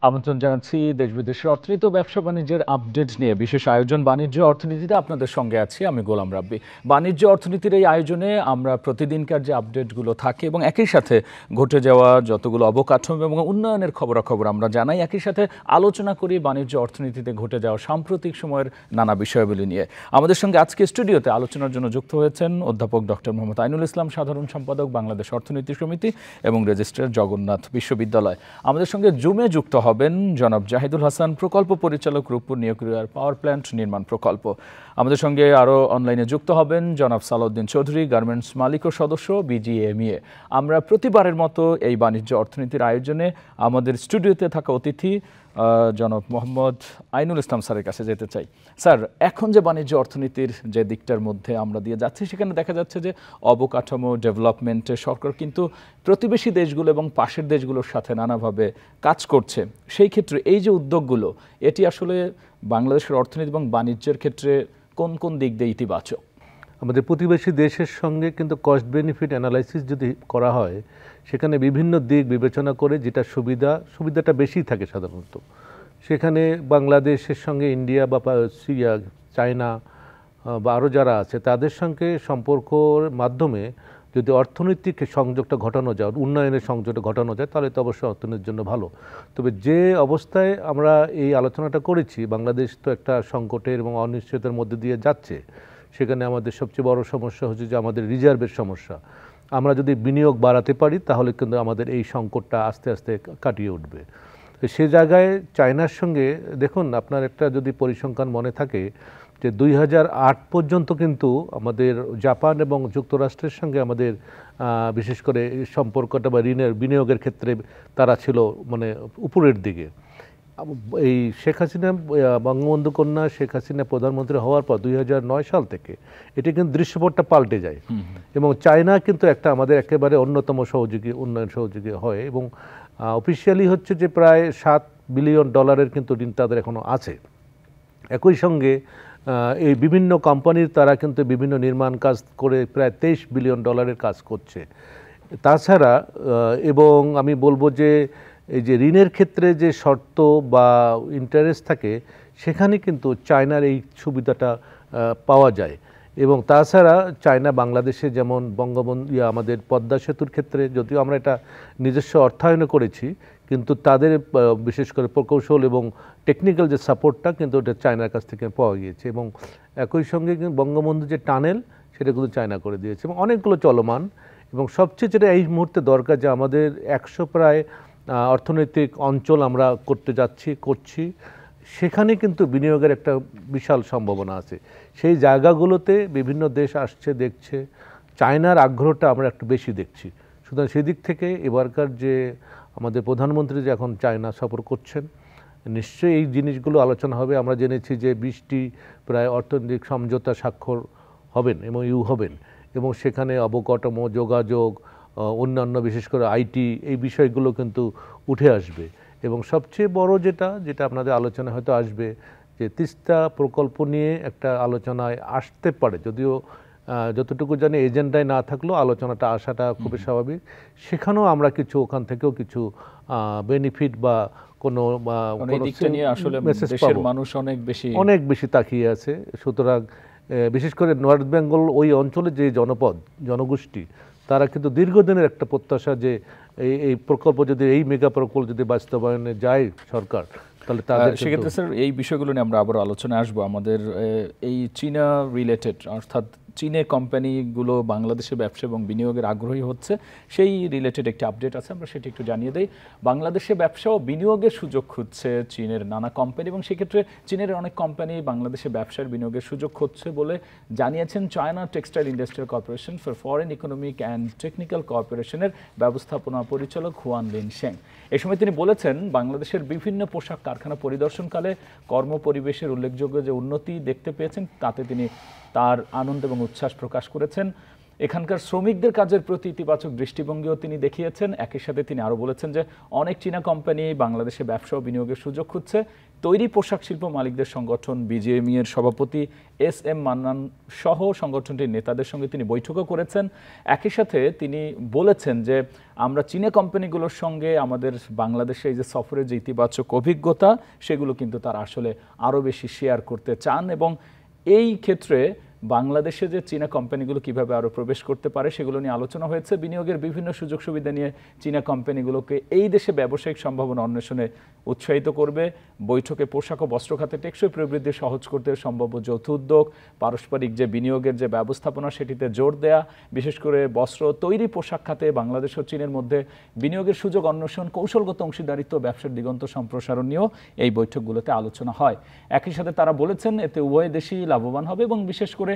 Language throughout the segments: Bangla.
আমন্ত্রণ জানাচ্ছি দেশ বিদেশের অর্থনীতি ও ব্যবসা বাণিজ্যের আপডেট নিয়ে বিশেষ আয়োজন বাণিজ্য অর্থনীতিতে আপনাদের সঙ্গে আছি আমি গোলাম রাব্বি। বাণিজ্য অর্থনীতির এই আয়োজনে আমরা প্রতিদিনকার যে আপডেটগুলো থাকে এবং একই সাথে ঘটে যাওয়া যতগুলো অবকাঠামো এবং উন্নয়নের খবরাখবর আমরা জানাই, একই সাথে আলোচনা করি বাণিজ্য অর্থনীতিতে ঘটে যাওয়া সাম্প্রতিক সময়ের নানা বিষয়াবলী নিয়ে। আমাদের সঙ্গে আজকে স্টুডিওতে আলোচনার জন্য যুক্ত হয়েছেন অধ্যাপক ডক্টর মোহাম্মদ আইনুল ইসলাম, সাধারণ সম্পাদক বাংলাদেশ অর্থনীতি সমিতি এবং রেজিস্ট্রার জগন্নাথ বিশ্ববিদ্যালয়। আমাদের সঙ্গে জুমে যুক্ত হবেন জনাব জাহিদুল হাসান, প্রকল্প পরিচালক, রূপপুর নিউক্লিয়ার পাওয়ার প্ল্যান্ট নির্মাণ প্রকল্প। আমাদের সঙ্গে আরও অনলাইনে যুক্ত হবেন জনাব সালাউদ্দিন চৌধুরী, গার্মেন্টস মালিক ও সদস্য, বিজিএমইএ। আমরা প্রতিবারের মতো এই বাণিজ্য অর্থনীতির আয়োজনে আমাদের স্টুডিওতে থাকা অতিথি জনাব মোহাম্মদ আইনুল ইসলাম স্যারের কাছে যেতে চাই। স্যার, এখন যে বাণিজ্য অর্থনীতির যে দিকটার মধ্যে আমরা দিয়ে যাচ্ছি, সেখানে দেখা যাচ্ছে যে অবকাঠামো ডেভেলপমেন্টে সরকার কিন্তু প্রতিবেশী দেশগুলো এবং পাশের দেশগুলোর সাথে নানাভাবে কাজ করছে। সেই ক্ষেত্রে এই যে উদ্যোগগুলো, এটি আসলে বাংলাদেশের অর্থনীতি এবং বাণিজ্যের ক্ষেত্রে কোন কোন দিক দিয়ে ইতিবাচক? আমাদের প্রতিবেশী দেশের সঙ্গে কিন্তু কস্ট বেনিফিট অ্যানালাইসিস যদি করা হয়, সেখানে বিভিন্ন দিক বিবেচনা করে যেটা সুবিধাটা বেশি থাকে সাধারণত, সেখানে বাংলাদেশের সঙ্গে ইন্ডিয়া বা সিরিয়া, চায়না বা আরও যারা আছে তাদের সঙ্গে সম্পর্কর মাধ্যমে যদি অর্থনৈতিক সংযোগটা ঘটানো যায়, উন্নয়নের সংযোগটা ঘটানো যায়, তাহলে তো অবশ্যই অর্থনীতির জন্য ভালো। তবে যে অবস্থায় আমরা এই আলোচনাটা করেছি, বাংলাদেশ তো একটা সংকটের এবং অনিশ্চয়তার মধ্যে দিয়ে যাচ্ছে, সেখানে আমাদের সবচেয়ে বড় সমস্যা হচ্ছে যে আমাদের রিজার্ভের সমস্যা। আমরা যদি বিনিয়োগ বাড়াতে পারি তাহলে কিন্তু আমাদের এই সংকটটা আস্তে আস্তে কাটিয়ে উঠবে। তো সে জায়গায় চায়নার সঙ্গে দেখুন, আপনার একটা যদি পরিসংখ্যান মনে থাকে যে 2008 পর্যন্ত কিন্তু আমাদের জাপান এবং যুক্তরাষ্ট্রের সঙ্গে আমাদের বিশেষ করে সম্পর্কটা বা ঋণের বিনিয়োগের ক্ষেত্রে তারা ছিল মানে উপরের দিকে। এই শেখ হাসিনা, বঙ্গবন্ধু কন্যা শেখ হাসিনা প্রধানমন্ত্রী হওয়ার পর 2009 সাল থেকে এটি কিন্তু দৃশ্যপটটা পাল্টে যায় এবং চায়না কিন্তু একটা আমাদের একেবারে অন্যতম সহযোগী, উন্নয়ন সহযোগী হয় এবং অফিসিয়ালি হচ্ছে যে প্রায় $7 বিলিয়ন কিন্তু ঋণ তাদের এখনও আছে। একই সঙ্গে এই বিভিন্ন কোম্পানির তারা কিন্তু বিভিন্ন নির্মাণ কাজ করে প্রায় $23 বিলিয়ন কাজ করছে। তাছাড়া এবং আমি বলবো যে এই যে ঋণের ক্ষেত্রে যে শর্ত বা ইন্টারেস্ট থাকে, সেখানে কিন্তু চায়নার এই সুবিধাটা পাওয়া যায়। এবং তাছাড়া চায়না বাংলাদেশে যেমন বঙ্গবন্ধু আমাদের পদ্মা সেতুর ক্ষেত্রে, যদিও আমরা এটা নিজস্ব অর্থায়নে করেছি, কিন্তু তাদের বিশেষ করে প্রকৌশল এবং টেকনিক্যাল যে সাপোর্টটা কিন্তু ওটা চায়নার কাছ থেকে পাওয়া গিয়েছে। এবং একই সঙ্গে বঙ্গবন্ধু যে টানেল, সেটা কিন্তু চায়না করে দিয়েছে এবং অনেকগুলো চলমান। এবং সবচেয়ে যেটা এই মুহূর্তে দরকার, যে আমাদের 100 প্রায় অর্থনৈতিক অঞ্চল আমরা করছি, সেখানে কিন্তু বিনিয়োগের একটা বিশাল সম্ভাবনা আছে। সেই জায়গাগুলোতে বিভিন্ন দেশ আসছে, দেখছে। চায়নার আগ্রহটা আমরা একটু বেশি দেখছি। সুতরাং সেদিক থেকে এবারকার যে আমাদের প্রধানমন্ত্রী যে এখন চায়না সফর করছেন, নিশ্চয়ই এই জিনিসগুলো আলোচনা হবে। আমরা জেনেছি যে 20টি প্রায় অর্থনৈতিক সমঝোতা স্বাক্ষর হবেন এবং হবেন, এবং সেখানে অবকাঠামো, যোগাযোগ, অন্যান্য বিশেষ করে আইটি, এই বিষয়গুলো কিন্তু উঠে আসবে। এবং সবচেয়ে বড় যেটা আপনাদের আলোচনা হয়তো আসবে, যে তিস্তা প্রকল্প নিয়ে একটা আলোচনায় আসতে পারে, যদিও যতটুকু জানি এজেন্ডায় না থাকলেও আলোচনাটা আসাটা খুবই স্বাভাবিক। সেখানেও আমরা কিছু ওখান থেকেও কিছু বেনিফিট বা কোনো দেশের মানুষ অনেক বেশি তাকিয়ে আছে। সুতরাং বিশেষ করে নর্থ বেঙ্গল ওই অঞ্চলে যে জনগোষ্ঠী, তারা কিন্তু দীর্ঘদিনের একটা প্রত্যাশা যে এই প্রকল্প যদি, এই মেগা প্রকল্প যদি বাস্তবায়নে যায় সরকার, তাহলে তাদের সেক্ষেত্রে স্যার এই বিষয়গুলো নিয়ে আমরা আবার আলোচনায় আসবো। আমাদের এই চীনা রিলেটেড, অর্থাৎ চীনে কোম্পানিগুলো বাংলাদেশে ব্যবসা এবং বিনিয়োগের আগ্রহী হচ্ছে, সেই রিলেটেড একটি আপডেট আছে, আমরা সেটি একটু জানিয়ে দেই। বাংলাদেশে ব্যবসা ও বিনিয়োগের সুযোগ খুঁজছে চীনের নানা কোম্পানি, এবং সেক্ষেত্রে চীনের অনেক কোম্পানি বাংলাদেশে ব্যবসার বিনিয়োগের সুযোগ খুঁজছে বলে জানিয়েছেন China textile industrial corporation for foreign economic and technical কর্পোরেশনের ব্যবস্থাপনা পরিচালক হুয়ান লিন শেং। এ সময় তিনি বলেছেন, বাংলাদেশের বিভিন্ন পোশাক কারখানা পরিদর্শনকালে কর্মপরিবেশের উল্লেখযোগ্য যে উন্নতি দেখতে পেয়েছেন, তাতে তিনি তার আনন্দ এবং উচ্ছ্বাস প্রকাশ করেছেন। এখানকার শ্রমিকদের কাজের প্রতি ইতিবাচক দৃষ্টিভঙ্গিও তিনি দেখিয়েছেন। একই সাথে তিনি আরও বলেছেন যে অনেক চীনা কোম্পানি বাংলাদেশে ব্যবসা ও বিনিয়োগের সুযোগ খুঁজছে। তৈরি পোশাক শিল্প মালিকদের সংগঠন বিজিএমইএ এর সভাপতি এস.এম. মান্নান সহ সংগঠনটির নেতাদের সঙ্গে তিনি বৈঠকও করেছেন। একই সাথে তিনি বলেছেন যে আমরা চীনা কোম্পানিগুলোর সঙ্গে আমাদের বাংলাদেশে এই যে সফরের যে ইতিবাচক অভিজ্ঞতা সেগুলো কিন্তু তারা আসলে আরও বেশি শেয়ার করতে চান, এবং এই ক্ষেত্রে বাংলাদেশে যে চীনা কোম্পানিগুলো কিভাবে আরও প্রবেশ করতে পারে সেগুলো নিয়ে আলোচনা হয়েছে। বিনিয়োগের বিভিন্ন সুযোগ সুবিধা নিয়ে চীনা কোম্পানিগুলোকে এই দেশে ব্যবসায়িক সম্ভাবনা অন্বেষণে উৎসাহিত করবে। বৈঠকে পোশাক ও বস্ত্র খাতে টেকসই প্রবৃদ্ধি সহজ করতে সম্ভাব্য যৌথ উদ্যোগ, পারস্পরিক যে বিনিয়োগের যে ব্যবস্থাপনা সেটিতে জোর দেয়া, বিশেষ করে বস্ত্র তৈরি পোশাক খাতে বাংলাদেশ ও চীনের মধ্যে বিনিয়োগের সুযোগ অন্বেষণ, কৌশলগত অংশীদারিত্ব, ব্যবসার দিগন্ত সম্প্রসারণ নিয়েও এই বৈঠকগুলোতে আলোচনা হয়। একই সাথে তারা বলেছেন এতে উভয় দেশই লাভবান হবে এবং বিশেষ করে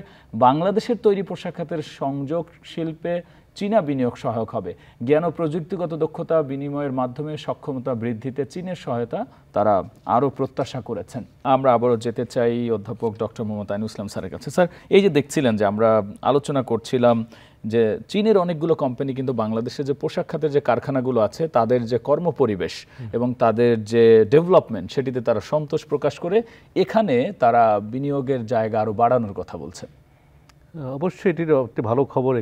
বাংলাদেশের তৈরি পোশাক খাতের সংযোগ শিল্পে চীনা বিনিয়োগ সহায়ক হবে। জ্ঞান ও প্রযুক্তিগত দক্ষতা বিনিময়ের মাধ্যমে সক্ষমতা বৃদ্ধিতে চীনের সহায়তা তারা আরও প্রত্যাশা করেছেন। আমরা আবারও যেতে চাই অধ্যাপক ডক্টর মোহাম্মদ আইনুল ইসলাম স্যারের কাছে। স্যার, এই যে দেখছিলেন যে আমরা আলোচনা করছিলাম যে চীনের অনেকগুলো কোম্পানি কিন্তু বাংলাদেশে যে পোশাক খাতের যে কারখানাগুলো আছে তাদের যে কর্মপরিবেশ এবং তাদের যে ডেভেলপমেন্ট সেটিতে তারা সন্তোষ প্রকাশ করে এখানে তারা বিনিয়োগের জায়গা আরও বাড়ানোর কথা বলছে। অবশ্যই এটির একটি ভালো খবর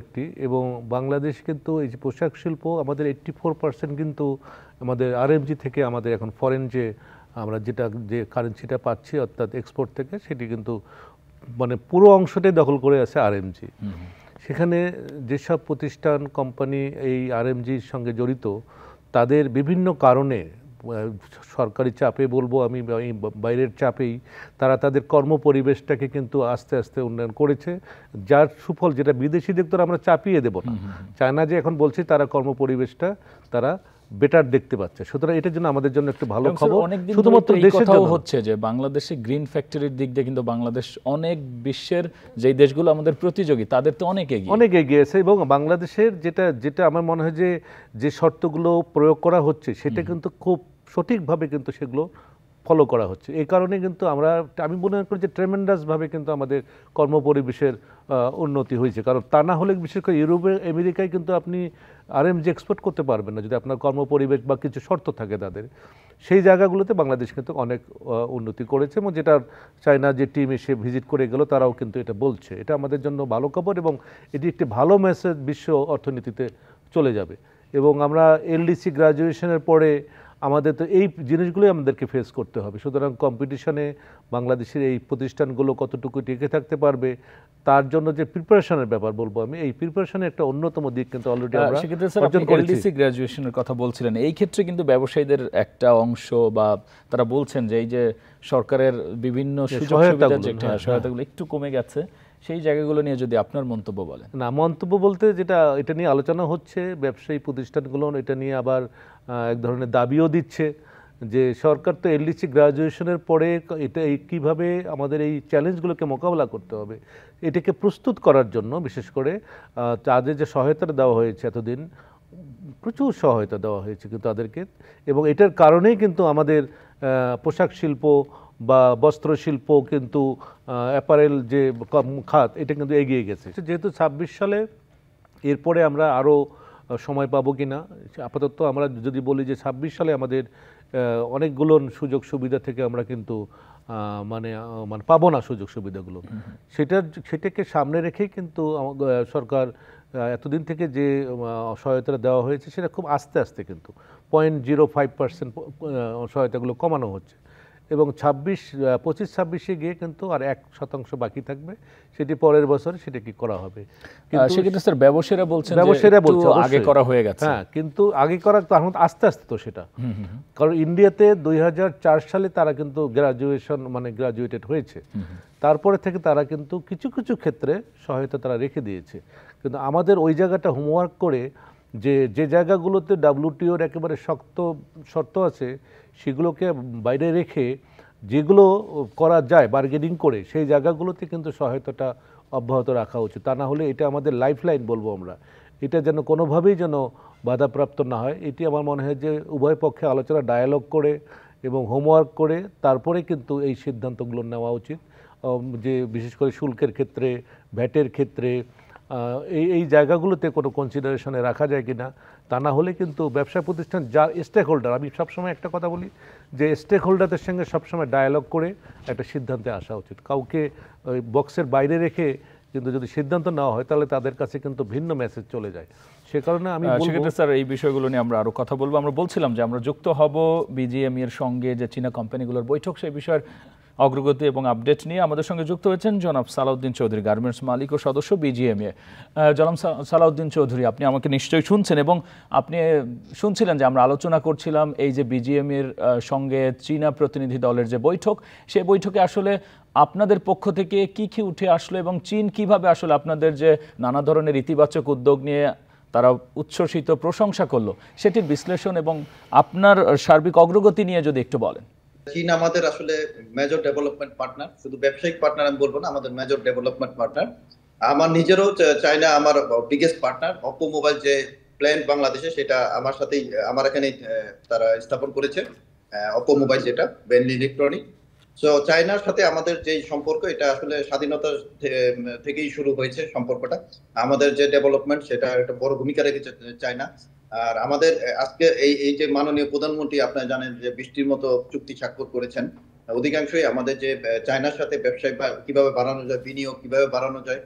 এবং বাংলাদেশ কিন্তু এই যে পোশাক শিল্প আমাদের 84% কিন্তু আমাদের আরএমজি থেকে আমাদের এখন ফরেন যে আমরা যে কারেন্সিটা পাচ্ছি অর্থাৎ এক্সপোর্ট থেকে সেটি কিন্তু মানে পুরো অংশটাই দখল করে আছে আরএমজি। সেখানে যেসব প্রতিষ্ঠান কোম্পানি এই আরএমজির সঙ্গে জড়িত তাদের বিভিন্ন কারণে সরকারি চাপে বলবো আমি বাইরের চাপেই তারা তাদের কর্মপরিবেশটাকে কিন্তু আস্তে আস্তে উন্নয়ন করেছে, যার সুফল যেটা বিদেশিদের তো আমরা চাপিয়ে দেব না। চায়না যে এখন বলছি তারা কর্মপরিবেশটা তারা বেটার দেখতে পাচ্ছে, সুতরাং এটার জন্য আমাদের জন্য একটা ভালো খবর। শুধুমাত্র দেশের জন্য হচ্ছে যে বাংলাদেশে গ্রিন ফ্যাক্টরির দিক দিয়ে কিন্তু বাংলাদেশ অনেক বিশ্বের যে দেশগুলো আমাদের প্রতিযোগী তাদের তো অনেক এগিয়ে আছে এবং বাংলাদেশের যেটা আমার মনে হয় যে শর্তগুলো প্রয়োগ করা হচ্ছে সেটা কিন্তু খুব সঠিকভাবে কিন্তু সেগুলো ফলো করা হচ্ছে। এই কারণে কিন্তু আমি মনে করি যে ট্রেমেন্ডাসভাবে কিন্তু আমাদের কর্মপরিবেশের উন্নতি হয়েছে, কারণ তা না হলে বিশেষ করে ইউরোপে আমেরিকায় কিন্তু আপনি আরএমজি এক্সপোর্ট করতে পারবেন না যদি আপনার কর্মপরিবেশ বা কিছু শর্ত থাকে তাদের। সেই জায়গাগুলোতে বাংলাদেশ কিন্তু অনেক উন্নতি করেছে এবং যেটা চায়না যে টিম এসে ভিজিট করে গেল তারাও কিন্তু এটা বলছে। এটা আমাদের জন্য ভালো খবর এবং এটি একটি ভালো মেসেজ বিশ্ব অর্থনীতিতে চলে যাবে। এবং আমরা এলডিসি গ্রাজুয়েশনের পরে আমাদের তো এই জিনিসগুলোই আমাদেরকে ফেস করতে হবে, সুতরাং কম্পিটিশনে বাংলাদেশের এই প্রতিষ্ঠানগুলো কতটুকু টিকে থাকতে পারবে তার জন্য যে প্রিপারেশনের ব্যাপার বলবো আমি, এই প্রিপারেশনের একটা অন্যতম দিক কিন্তু অলরেডি আমরা অর্জন করেছি। এলডিসি গ্র্যাজুয়েশনের কথা বলছিলেন, এই ক্ষেত্রে কিন্তু ব্যবসায়ীদের একটা অংশ বা তারা বলছেন যে এই যে সরকারের বিভিন্ন সুযোগ সুবিধা যেটা সহায়তাগুলো একটু কমে গেছে, সেই জায়গাগুলো নিয়ে যদি আপনার মন্তব্য বলেন। না, মন্তব্য বলতে এটা নিয়ে আলোচনা হচ্ছে, ব্যবসায়ী প্রতিষ্ঠানগুলো এটা নিয়ে আবার এক ধরনের দাবিও দিচ্ছে যে সরকার তো এলডিসি গ্রাজুয়েশনের পরে কীভাবে আমাদের এই চ্যালেঞ্জগুলোকে মোকাবেলা করতে হবে এটাকে প্রস্তুত করার জন্য বিশেষ করে তাদের যে সহায়তা দেওয়া হয়েছে এতদিন প্রচুর সহায়তা দেওয়া হয়েছে কিন্তু তাদেরকে, এবং এটার কারণেই কিন্তু আমাদের পোশাক শিল্প বা বস্ত্র শিল্প কিন্তু অ্যাপারেল যে খাত এটা কিন্তু এগিয়ে গেছে। যেহেতু 26 সালে এরপরে আমরা আরও সময় পাবো কিনা, আপাতত আমরা যদি বলি যে 26 সালে আমাদের অনেকগুলো সুযোগ সুবিধা থেকে আমরা কিন্তু মানে পাবো না সুযোগ সুবিধাগুলো, সেটাকে সামনে রেখেই কিন্তু সরকার এতদিন থেকে যে সহায়তা দেওয়া হয়েছে সেটা খুব আস্তে আস্তে কিন্তু 0.05% সহায়তাগুলো কমানো হচ্ছে এবং 25-26 গিয়ে কিন্তু আর 1% বাকি থাকবে, সেটি পরের বছর সেটা কি করা হবে। কিন্তু স্যার ব্যবসায়ীরা বলছেন আগে করা হয়ে গেছে। হ্যাঁ, কিন্তু আগে করা তার মধ্যে আস্তে আস্তে তো সেটা, কারণ ইন্ডিয়াতে 2004 সালে তারা কিন্তু গ্রাজুয়েটেড হয়েছে, তারপরে থেকে তারা কিন্তু কিছু কিছু ক্ষেত্রে সহায়তা তারা রেখে দিয়েছে, কিন্তু আমাদের ওই জায়গাটা হোমওয়ার্ক করে যে জায়গাগুলোতে WTOর একেবারে শক্ত শর্ত আছে সেগুলোকে বাইরে রেখে যেগুলো করা যায় বার্গেনিং করে সেই জায়গাগুলোতে কিন্তু সহায়তাটা অব্যাহত রাখা উচিত। তা না হলে এটা আমাদের লাইফলাইন বলবো আমরা, এটা যেন কোনোভাবেই যেন বাধাপ্রাপ্ত না হয়। এটি আমার মনে হয় যে উভয় পক্ষে আলোচনা ডায়ালগ করে এবং হোমওয়ার্ক করে তারপরে কিন্তু এই সিদ্ধান্তগুলো নেওয়া উচিত, যে বিশেষ করে শুল্কের ক্ষেত্রে, ভ্যাটের ক্ষেত্রে, এই এই জায়গাগুলোতে কোনো কনসিডারেশনে রাখা যায় কিনা। তা না হলে কিন্তু ব্যবসা প্রতিষ্ঠান যার স্টেক হোল্ডার, আমি সবসময় একটা কথা বলি যে স্টেক হোল্ডারদের সঙ্গে সবসময় ডায়ালগ করে একটা সিদ্ধান্তে আসা উচিত। কাউকে ওই বক্সের বাইরে রেখে কিন্তু যদি সিদ্ধান্ত নেওয়া হয় তাহলে তাদের কাছে কিন্তু ভিন্ন মেসেজ চলে যায়। সে কারণে আমি সেক্ষেত্রে স্যার এই বিষয়গুলো নিয়ে আমরা আরো কথা বলবো। আমরা বলছিলাম যে আমরা যুক্ত হব বিজিএমই এর সঙ্গে, যে চীনা কোম্পানিগুলোর বৈঠক, সেই বিষয়ের অগ্রগতি এবং আপডেট নিয়ে আমাদের সঙ্গে যুক্ত হয়েছেন জনাব সালাউদ্দিন চৌধুরী, গার্মেন্টস মালিক ও সদস্য বিজিএমইএ। জনাব সালাউদ্দিন চৌধুরী, আপনি আমাকে নিশ্চয়ই শুনছেন এবং আপনি শুনছিলেন যে আমরা আলোচনা করছিলাম এই যে বিজিএমইএর সঙ্গে চীনা প্রতিনিধি দলের যে বৈঠক, সেই বৈঠকে আসলে আপনাদের পক্ষ থেকে কি কি উঠে আসলো এবং চীন কিভাবে আসলে আপনাদের যে নানা ধরনের ইতিবাচক উদ্যোগ নিয়ে তারা উচ্ছ্বসিত প্রশংসা করলো, সেটির বিশ্লেষণ এবং আপনার সার্বিক অগ্রগতি নিয়ে যদি একটু বলেন। চীন আমাদের আসলে মেজর ডেভেলপমেন্ট পার্টনার, শুধু ব্যবসায়িক পার্টনার আমি বলবো না, আমাদের মেজর ডেভেলপমেন্ট পার্টনার। আমার নিজেরও চায়না আমার বিগেস্ট পার্টনার। অপো মোবাইল যে প্ল্যান্ট বাংলাদেশে, সেটা আমার সাথেই আমার এখানে তারা স্থাপন করেছে, অপো মোবাইল যেটা বেনলি ইলেকট্রনিক। সো চায়নার সাথে আমাদের যে সম্পর্ক, এটা আসলে স্বাধীনতা থেকেই শুরু হয়েছে সম্পর্কটা। আমাদের যে ডেভেলপমেন্ট, সেটা একটা বড় ভূমিকা রেখেছে চায়না। আর আমাদের আজকে এই যে মাননীয় প্রধানমন্ত্রী, আপনারা জানেন যে বৃষ্টির মতো চুক্তি স্বাক্ষর করেছেন, অধিকাংশই আমাদের যে চায়নার সাথে ব্যবসায় কিভাবে বাড়ানো যায়, বিনিয়োগ কিভাবে বাড়ানো যায়।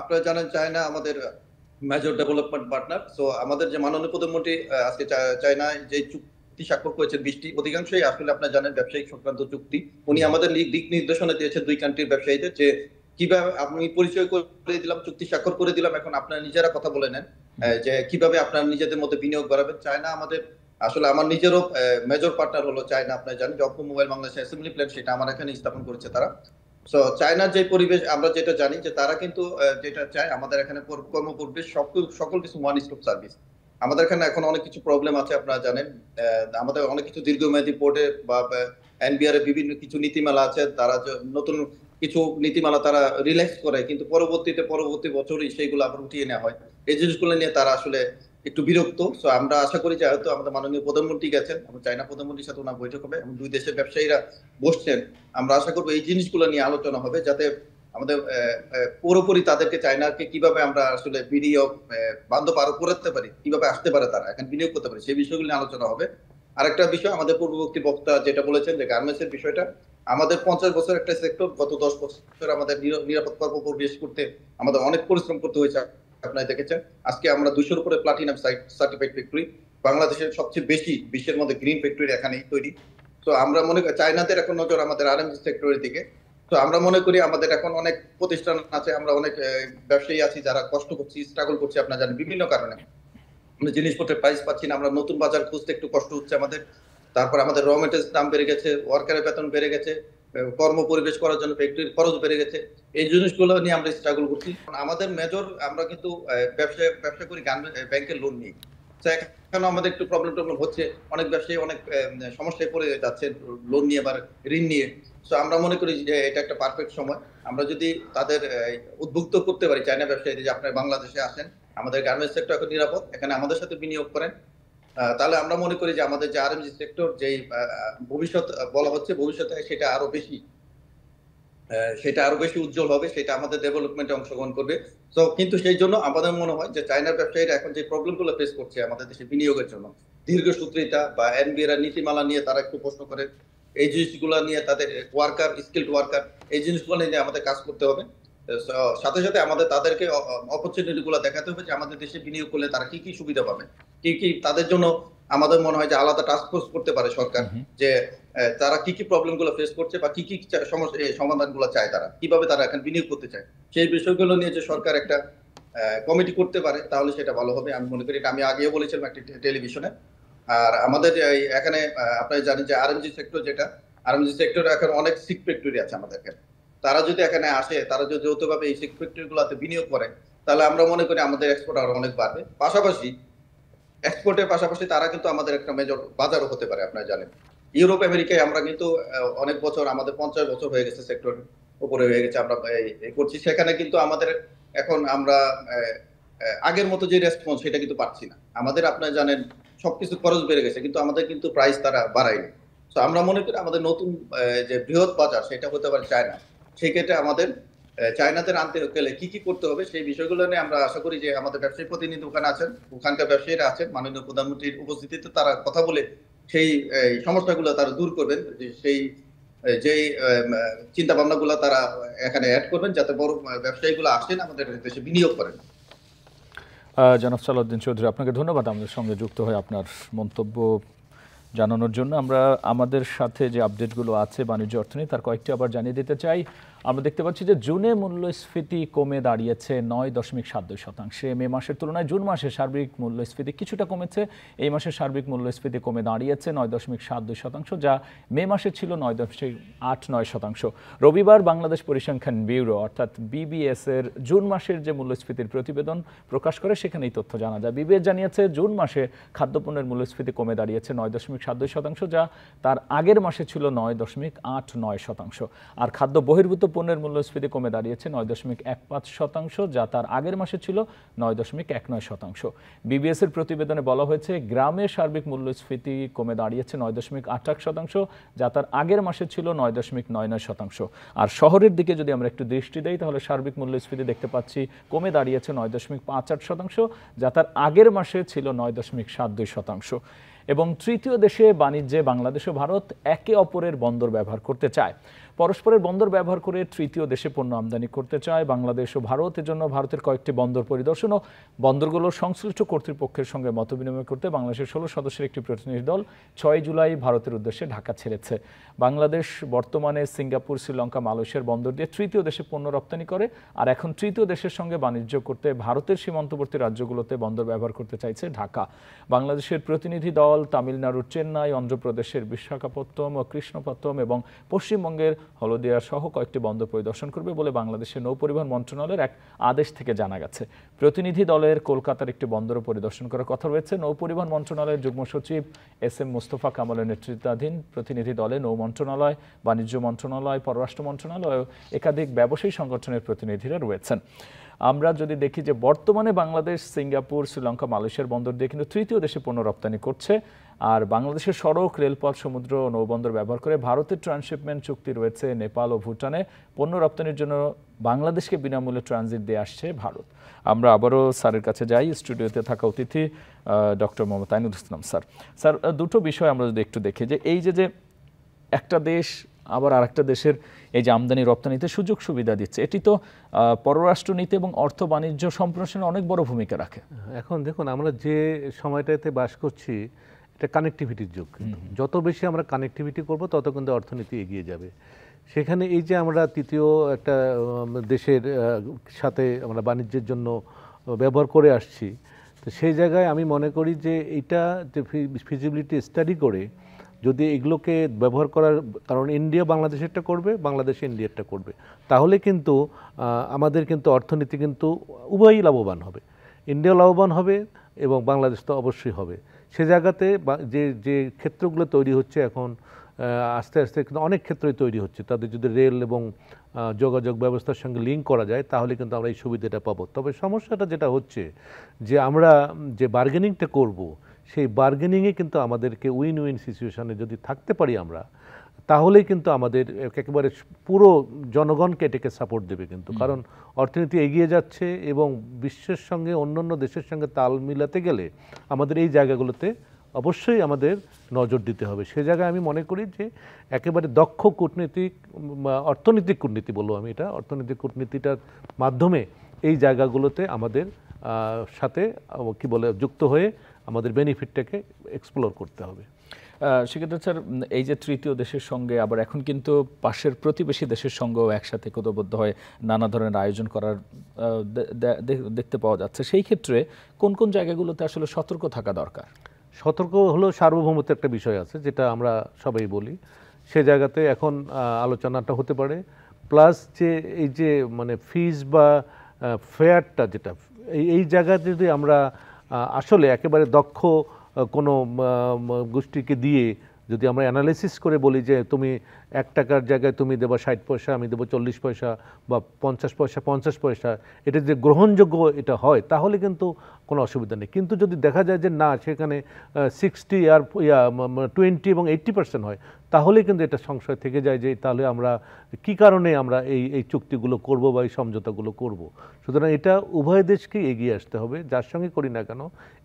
আপনারা জানেন চায়না আমাদের মেজর ডেভেলপমেন্ট পার্টনার। সো আমাদের যে মাননীয় প্রধানমন্ত্রী আজকে চায়নায় যে চুক্তি স্বাক্ষর করেছেন 20টি, অধিকাংশই আসলে আপনারা জানেন ব্যবসায়িক সংক্রান্ত চুক্তি। উনি আমাদের দিক নির্দেশনা দিয়েছেন দুই কান্ট্রির ব্যবসায়ীদের, যে কিভাবে আমি পরিচয় করে দিলাম, চুক্তি স্বাক্ষর করে দিলাম, এখন আপনারা নিজেরা কথা বলে নেন যে কিভাবে আপনারা নিজেদের মধ্যে বিনিয়োগ বাড়াবেন। চায়না আমাদের আসলে আমার নিজেরও মেজর পার্টনার হলো চায়না। আপনারা জানেন যে Oppo mobile Bangladesh assembly plant, সেটা আমার এখানে স্থাপন করেছে তারা। সো চায়নার যে পরিবেশ, আমরা যেটা জানি যে তারা কিন্তু যেটা চায় আমাদের এখানে কর্ম পরিবেশ সকল কিছু ওয়ান স্টপ সার্ভিস। আমাদের এখানে এখন অনেক কিছু প্রবলেম আছে, আপনারা জানেন আমাদের অনেক কিছু দীর্ঘমেয়াদী বোর্ডে বা এনবিআর এর বিভিন্ন কিছু নীতিমালা আছে, তারা নতুন কিছু নীতিমালা তারা রিল্যাক্স করে, কিন্তু পরবর্তী বছরই সেইগুলো আবার উঠিয়ে নেওয়া হয়। এই জিনিসগুলো নিয়ে তারা আসলে একটু বিরক্ত। সো আমরা আশা করি যে হয়তো আমাদের মাননীয় প্রধানমন্ত্রী গেছেন এবং চায়না প্রধানমন্ত্রীর সাথে ওনার বৈঠক হবে এবং দুই দেশের ব্যবসায়ীরা বসছেন। আমরা আশা করবো এই জিনিসগুলো নিয়ে আলোচনা হবে, যাতে আমাদের পুরোপুরি তাদেরকে চায়নাকে কিভাবে আমরা আসলে বিনিয়োগ বান্ধব আরো করতে পারি, কিভাবে আসতে পারে তারা এখন বিনিয়োগ করতে পারে, সেই বিষয়গুলো নিয়ে আলোচনা হবে। আরেকটা বিষয়, আমাদের পূর্ববর্তী বক্তা যেটা বলেছেন যে গার্মেন্টস এর বিষয়টা, আমাদের 50 বছর একটা সেক্টর, গত 10 বছর আমাদের নিরাপদ কর্ম পরিবেশ করতে আমাদের অনেক পরিশ্রম করতে হয়েছে। আপনারা দেখেছেন আজকে আমরা 200-র উপরে প্লাটিনাম সার্টিফাইড ফ্যাক্টরি, বাংলাদেশের সবচেয়ে বেশি বিশ্বের মধ্যে গ্রিন ফ্যাক্টরি এখানেই তৈরি। তো আমরা মনে করি চায়নাদের এখন নজর আমাদের আরএমজি সেক্টরের দিকে। তো আমরা মনে করি আমাদের এখন অনেক প্রতিষ্ঠান আছে, আমরা অনেক ব্যবসায়ী আছি যারা কষ্ট করছি, স্ট্রাগল করছি। আপনারা জানেন বিভিন্ন কারণে আমরা জিনিসপত্রের প্রাইস পাচ্ছি না, আমরা নতুন বাজার খুঁজতে একটু কষ্ট হচ্ছে আমাদের। তারপর আমাদের র মেটেরিয়ালস দাম বেড়ে গেছে, ওয়ার্কারের বেতন বেড়ে গেছে, কর্ম পরিবেশ করার জন্য ফ্যাক্টরির খরচ বেড়ে গেছে। এই জিনিসগুলো নিয়ে আমরা স্ট্রাগল করছি। আমাদের মেজর, আমরা কিন্তু ব্যবসা করি ব্যাংকের লোন নিয়ে। এখন আমাদের একটু প্রবলেম হচ্ছে, অনেক ব্যবসায়ী অনেক সমস্যায় পড়ে যাচ্ছে লোন নিয়ে বা ঋণ নিয়ে। তো আমরা মনে করি যে এটা একটা পারফেক্ট সময়, আমরা যদি তাদের উদ্বুদ্ধ করতে পারি চায়না ব্যবসায়ীদের যে আপনারা বাংলাদেশে আসেন, আমাদের গার্মেন্টস সেক্টর এখন নিরাপদ, এখানে আমাদের সাথে বিনিয়োগ করেন, তাহলে আমরা মনে করি যে আমাদের যে আরএমজি সেক্টর যে ভবিষ্যৎ বলা হচ্ছে, ভবিষ্যতে সেটা আরো বেশি উজ্জ্বল হবে, সেটা আমাদের ডেভেলপমেন্টে অংশগ্রহণ করবে। তো কিন্তু সেই জন্য আমাদের মনে হয় যে চায়নার ব্যবসায়ীরা এখন যে প্রবলেমগুলো ফেস করছে আমাদের দেশে বিনিয়োগের জন্য, দীর্ঘসূত্রিতা বা এনবিআর নীতিমালা নিয়ে তারা একটু প্রশ্ন করে, এই জিনিসগুলো নিয়ে তাদের স্কিলড ওয়ার্কার, এই জিনিসগুলো নিয়ে আমাদের কাজ করতে হবে। সাথে সাথে আমাদের তাদেরকে অপরচুনিটি গুলো দেখাতে হবে যে আমাদের দেশে বিনিয়োগ করলে তারা কি কি সুবিধা পাবে, কি তাদের জন্য আমাদের মনে হয় যে আলাদা টাস্ক ফোর্স করতে পারে সরকার, যে তারা কি কি প্রবলেম গুলো ফেস করছে বা কি কি সমাধান গুলো চায়, তারা কিভাবে তারা এখন বিনিয়োগ করতে চায়, সেই বিষয়গুলো নিয়ে যে সরকার একটা কমিটি করতে পারে তাহলে সেটা ভালো হবে। আমি মনে করি এটা আমি আগেও বলেছিলাম একটি টেলিভিশনে। আর আমাদের এখানে আপনারা জানেন যে আরএমজি সেক্টর এখন অনেক সিক ফ্যাক্টরি আছে আমাদের এখানে। তারা যদি এখানে আসে, তারা যদি যৌথভাবে এই সিক ফ্যাক্টরি গুলোতে বিনিয়োগ করে, তাহলে আমরা মনে করি আমাদের এক্সপোর্ট আরো অনেক বাড়বে। পাশাপাশি এক্সপোর্টের পাশাপাশি তারা কিন্তু আমাদের একটা মেজর বাজারও হতে পারে। আপনারা জানেন ইউরোপ আমেরিকায় আমরা কিন্তু অনেক বছর, আমাদের 50 বছর হয়ে গেছে সেক্টর উপরে হয়ে গেছে, আমরা করছি। সেখানে কিন্তু আমাদের এখন আমরা আগের মতো যে রেসপন্স সেটা কিন্তু পাচ্ছি না। আমাদের আপনারা জানেন সবকিছু খরচ বেড়ে গেছে, কিন্তু আমাদের কিন্তু প্রাইস তারা বাড়ায়নি। তো আমরা মনে করি আমাদের নতুন যে বৃহৎ বাজার সেটা হতে পারে চায়না। সেক্ষেত্রে আমাদের চায়নাতে আনতে গেলে কি কি করতে হবে সেই বিষয়গুলো নিয়ে আমরা আশা করি যে আমাদের ব্যবসায়ী প্রতিনিধি ওখানে আছেন, ওখানকার ব্যবসায়ীরা আছেন, মাননীয় প্রধানমন্ত্রীর উপস্থিতিতে তারা কথা বলে সেই সমস্যাগুলো তারা দূর করবেন, সেই যেই চিন্তা ভাবনাগুলো তারা এখানে অ্যাড করবেন যাতে বড় ব্যবসায়ীগুলো আসেন আমাদের দেশে বিনিয়োগ করেন। জনাব সালাউদ্দিন চৌধুরী, আপনাকে ধন্যবাদ আমাদের সঙ্গে যুক্ত হয়ে আপনার মন্তব্য জানানোর জন্য। আমরা আমাদের সাথে যে আপডেটগুলো আছে বাণিজ্য অর্থনীতি তার কয়েকটি আবার জানিয়ে দিতে চাই। আমরা দেখতে পাচ্ছি যে জুনে মূল্যস্ফীতি কমে দাঁড়িয়েছে 9.72%। মে মাসের তুলনায় জুন মাসে সার্বিক মূল্যস্ফীতি কিছুটা কমেছে। এই মাসে সার্বিক মূল্যস্ফীতি কমে দাঁড়িয়েছে 9.72%, যা মে মাসে ছিল 9.89%। রবিবার বাংলাদেশ পরিসংখ্যান ব্যুরো অর্থাৎ বিবিএস এর জুন মাসের যে মূল্যস্ফীতির প্রতিবেদন প্রকাশ করে সেখানে এই তথ্য জানা যায়। বিবিএস জানিয়েছে জুন মাসে খাদ্যপণ্যের মূল্যস্ফীতি কমে দাঁড়িয়েছে 9.72%, যা তার আগের মাসে ছিল 9.89%। আর খাদ্য বহির্ভূত পণ্যের মূল্যস্ফীতি কমে দাঁড়িয়েছে 9.15%, যা তার আগের মাসে ছিল 9.19%। বিবিএস এর প্রতিবেদনে বলা হয়েছে গ্রামে সার্বিক মূল্যস্ফীতি কমে দাঁড়িয়েছে 9.88%, যা তার আগের মাসে ছিল 9.99%। আর শহরের দিকে যদি আমরা একটু দৃষ্টি দেই তাহলে সার্বিক মূল্যস্ফীতি দেখতে পাচ্ছি কমে দাঁড়িয়েছে 9.58%, যা তার আগের মাসে ছিল 9.72%। এবং তৃতীয় দেশে বাণিজ্যে বাংলাদেশ ও ভারত একে অপরের বন্দর ব্যবহার করতে চায়। পরস্পরের বন্দর ব্যবহার করে তৃতীয় দেশে পণ্য আমদানি করতে চায় বাংলাদেশ ও ভারত। এজন্য ভারতের কয়েকটি বন্দর পরিদর্শন ও বন্দরগুলোর সংশ্লিষ্ট কর্তৃপক্ষের সঙ্গে মতবিনিময় করতে বাংলাদেশের 16 সদস্যের একটি প্রতিনিধি দল 6 জুলাই ভারতের উদ্দেশ্যে ঢাকা ছেড়েছে। বাংলাদেশ বর্তমানে সিঙ্গাপুর, শ্রীলঙ্কা, মালয়েশিয়ার বন্দর দিয়ে তৃতীয় দেশে পণ্য রপ্তানি করে, আর এখন তৃতীয় দেশের সঙ্গে বাণিজ্য করতে ভারতের সীমান্তবর্তী রাজ্যগুলোতে বন্দর ব্যবহার করতে চাইছে ঢাকা। বাংলাদেশের প্রতিনিধি দল তামিলনাড়ুর চেন্নাই, অন্ধ্রপ্রদেশের বিশাখাপত্তনম ও কৃষ্ণপত্তনম এবং পশ্চিমবঙ্গের হলদিয়া সহ কয়েকটি বন্দর পরিদর্শন করবে বলে বাংলাদেশের নৌ পরিবহন মন্ত্রণালয়ের এক আদেশ থেকে জানা গেছে। প্রতিনিধি দলের কলকাতার একটি বন্দর পরিদর্শন করার কথা রয়েছে। নৌ পরিবহন মন্ত্রণালয়ের যুগ্ম সচিব এস.এম. মোস্তফা কামালের নেতৃত্বাধীন প্রতিনিধি দলে নৌ মন্ত্রণালয়, বাণিজ্য মন্ত্রণালয়, পররাষ্ট্র মন্ত্রণালয় ও একাধিক ব্যবসায়ী সংগঠনের প্রতিনিধিরা রয়েছেন। আমরা যদি দেখি যে বর্তমানে বাংলাদেশ সিঙ্গাপুর, শ্রীলঙ্কা, মালয়েশিয়ার বন্দর দিয়ে কিন্তু তৃতীয় দেশে পণ্য রপ্তানি করছে। আর বাংলাদেশের সড়ক, রেলপথ, সমুদ্র ও নৌবন্দর ব্যবহার করে ভারতের ট্রান্সশিপমেন্ট চুক্তি রয়েছে নেপাল ও ভুটানে। পণ্য রপ্তানির জন্য বাংলাদেশকে বিনামূল্যে ট্রানজিট দিয়ে আসছে ভারত। আমরা আবারও স্যারের কাছে যাই। স্টুডিওতে থাকা অতিথি ডক্টর মোহাম্মদ আইনুল ইসলাম স্যার। স্যার, দুটো বিষয় আমরা যদি একটু দেখি যে এই যে একটা দেশ আবার আরেকটা দেশের এই যে আমদানি রপ্তানিতে সুযোগ সুবিধা দিচ্ছে, এটি তো পররাষ্ট্রনীতি এবং অর্থ বাণিজ্য সম্প্রসারণে অনেক বড় ভূমিকা রাখে। এখন দেখুন, আমরা যে সময়টাতে বাস করছি এটা কানেক্টিভিটির যুগ। যত বেশি আমরা কানেক্টিভিটি করব তত কিন্তু অর্থনীতি এগিয়ে যাবে। সেখানে এই যে আমরা তৃতীয় একটা দেশের সাথে আমরা বাণিজ্যের জন্য ব্যবহার করে আসছি, তো সেই জায়গায় আমি মনে করি যে এইটা যে ফিজিবিলিটি স্টাডি করে যদি এগুলোকে ব্যবহার করার, কারণ ইন্ডিয়া বাংলাদেশেরটা করবে, বাংলাদেশ ইন্ডিয়ারটা করবে, তাহলে কিন্তু আমাদের কিন্তু অর্থনীতি কিন্তু উভয়ই লাভবান হবে। ইন্ডিয়া লাভবান হবে এবং বাংলাদেশ তো অবশ্যই হবে। সে জায়গাতে যে যে ক্ষেত্রগুলো তৈরি হচ্ছে এখন আস্তে আস্তে কিন্তু অনেক ক্ষেত্রই তৈরি হচ্ছে, তাদের যদি রেল এবং যোগাযোগ ব্যবস্থার সঙ্গে লিঙ্ক করা যায় তাহলে কিন্তু আমরা এই সুবিধাটা পাবো। তবে সমস্যাটা যেটা হচ্ছে যে আমরা যে বার্গেনিংটা করব, সেই বার্গেনিংয়ে কিন্তু আমাদেরকে উইন উইন সিচুয়েশনে যদি থাকতে পারি আমরা, তাহলেই কিন্তু আমাদের একেবারে পুরো জনগণকে এটাকে সাপোর্ট দেবে কিন্তু। কারণ অর্থনীতি এগিয়ে যাচ্ছে এবং বিশ্বের সঙ্গে অন্যান্য দেশের সঙ্গে তাল মিলাতে গেলে আমাদের এই জায়গাগুলোতে অবশ্যই আমাদের নজর দিতে হবে। সে জায়গায় আমি মনে করি যে একেবারে দক্ষ কূটনীতিক, অর্থনৈতিক কূটনীতি বলবো আমি এটা, অর্থনৈতিক কূটনীতিটার মাধ্যমে এই জায়গাগুলোতে আমাদের সাথে কি বলে যুক্ত হয়ে আমাদের বেনিফিটটাকে এক্সপ্লোর করতে হবে। সেক্ষেত্রে স্যার, এই যে তৃতীয় দেশের সঙ্গে আবার এখন কিন্তু পাশের প্রতিবেশী দেশের সঙ্গেও একসাথে একতাবদ্ধ হয়ে নানা ধরনের আয়োজন করার দেখতে পাওয়া যাচ্ছে, সেই ক্ষেত্রে কোন কোন জায়গাগুলোতে আসলে সতর্ক থাকা দরকার? সতর্ক হলো সার্বভৌমত্ব একটা বিষয় আছে যেটা আমরা সবাই বলি, সে জায়গাতে এখন আলোচনাটা হতে পারে। প্লাস যে এই যে মানে ফিজ বা ফেয়ারটা যেটা এই জায়গাতে যদি আমরা আসলে একেবারে দক্ষ কোনো গোষ্ঠীকে দিয়ে যদি আমরা অ্যানালাইসিস করে বলি যে তুমি 1 টাকার জায়গায় তুমি দেবো 60 পয়সা, আমি দেবো 40 পয়সা বা 50 পয়সা 50 পয়সা, এটা যে গ্রহণযোগ্য এটা হয় তাহলে কিন্তু কোনো অসুবিধা নেই। কিন্তু যদি দেখা যায় যে না, সেখানে 60 আর 20 এবং 80% হয়, তাহলে কিন্তু এটা সংশয় থেকে যায় যে তাহলে আমরা কি কারণে আমরা এই এই চুক্তিগুলো করব বা এই সমঝোতাগুলো করব। সুতরাং এটা উভয় দেশকেই এগিয়ে আসতে হবে, যার সঙ্গে করি না কেন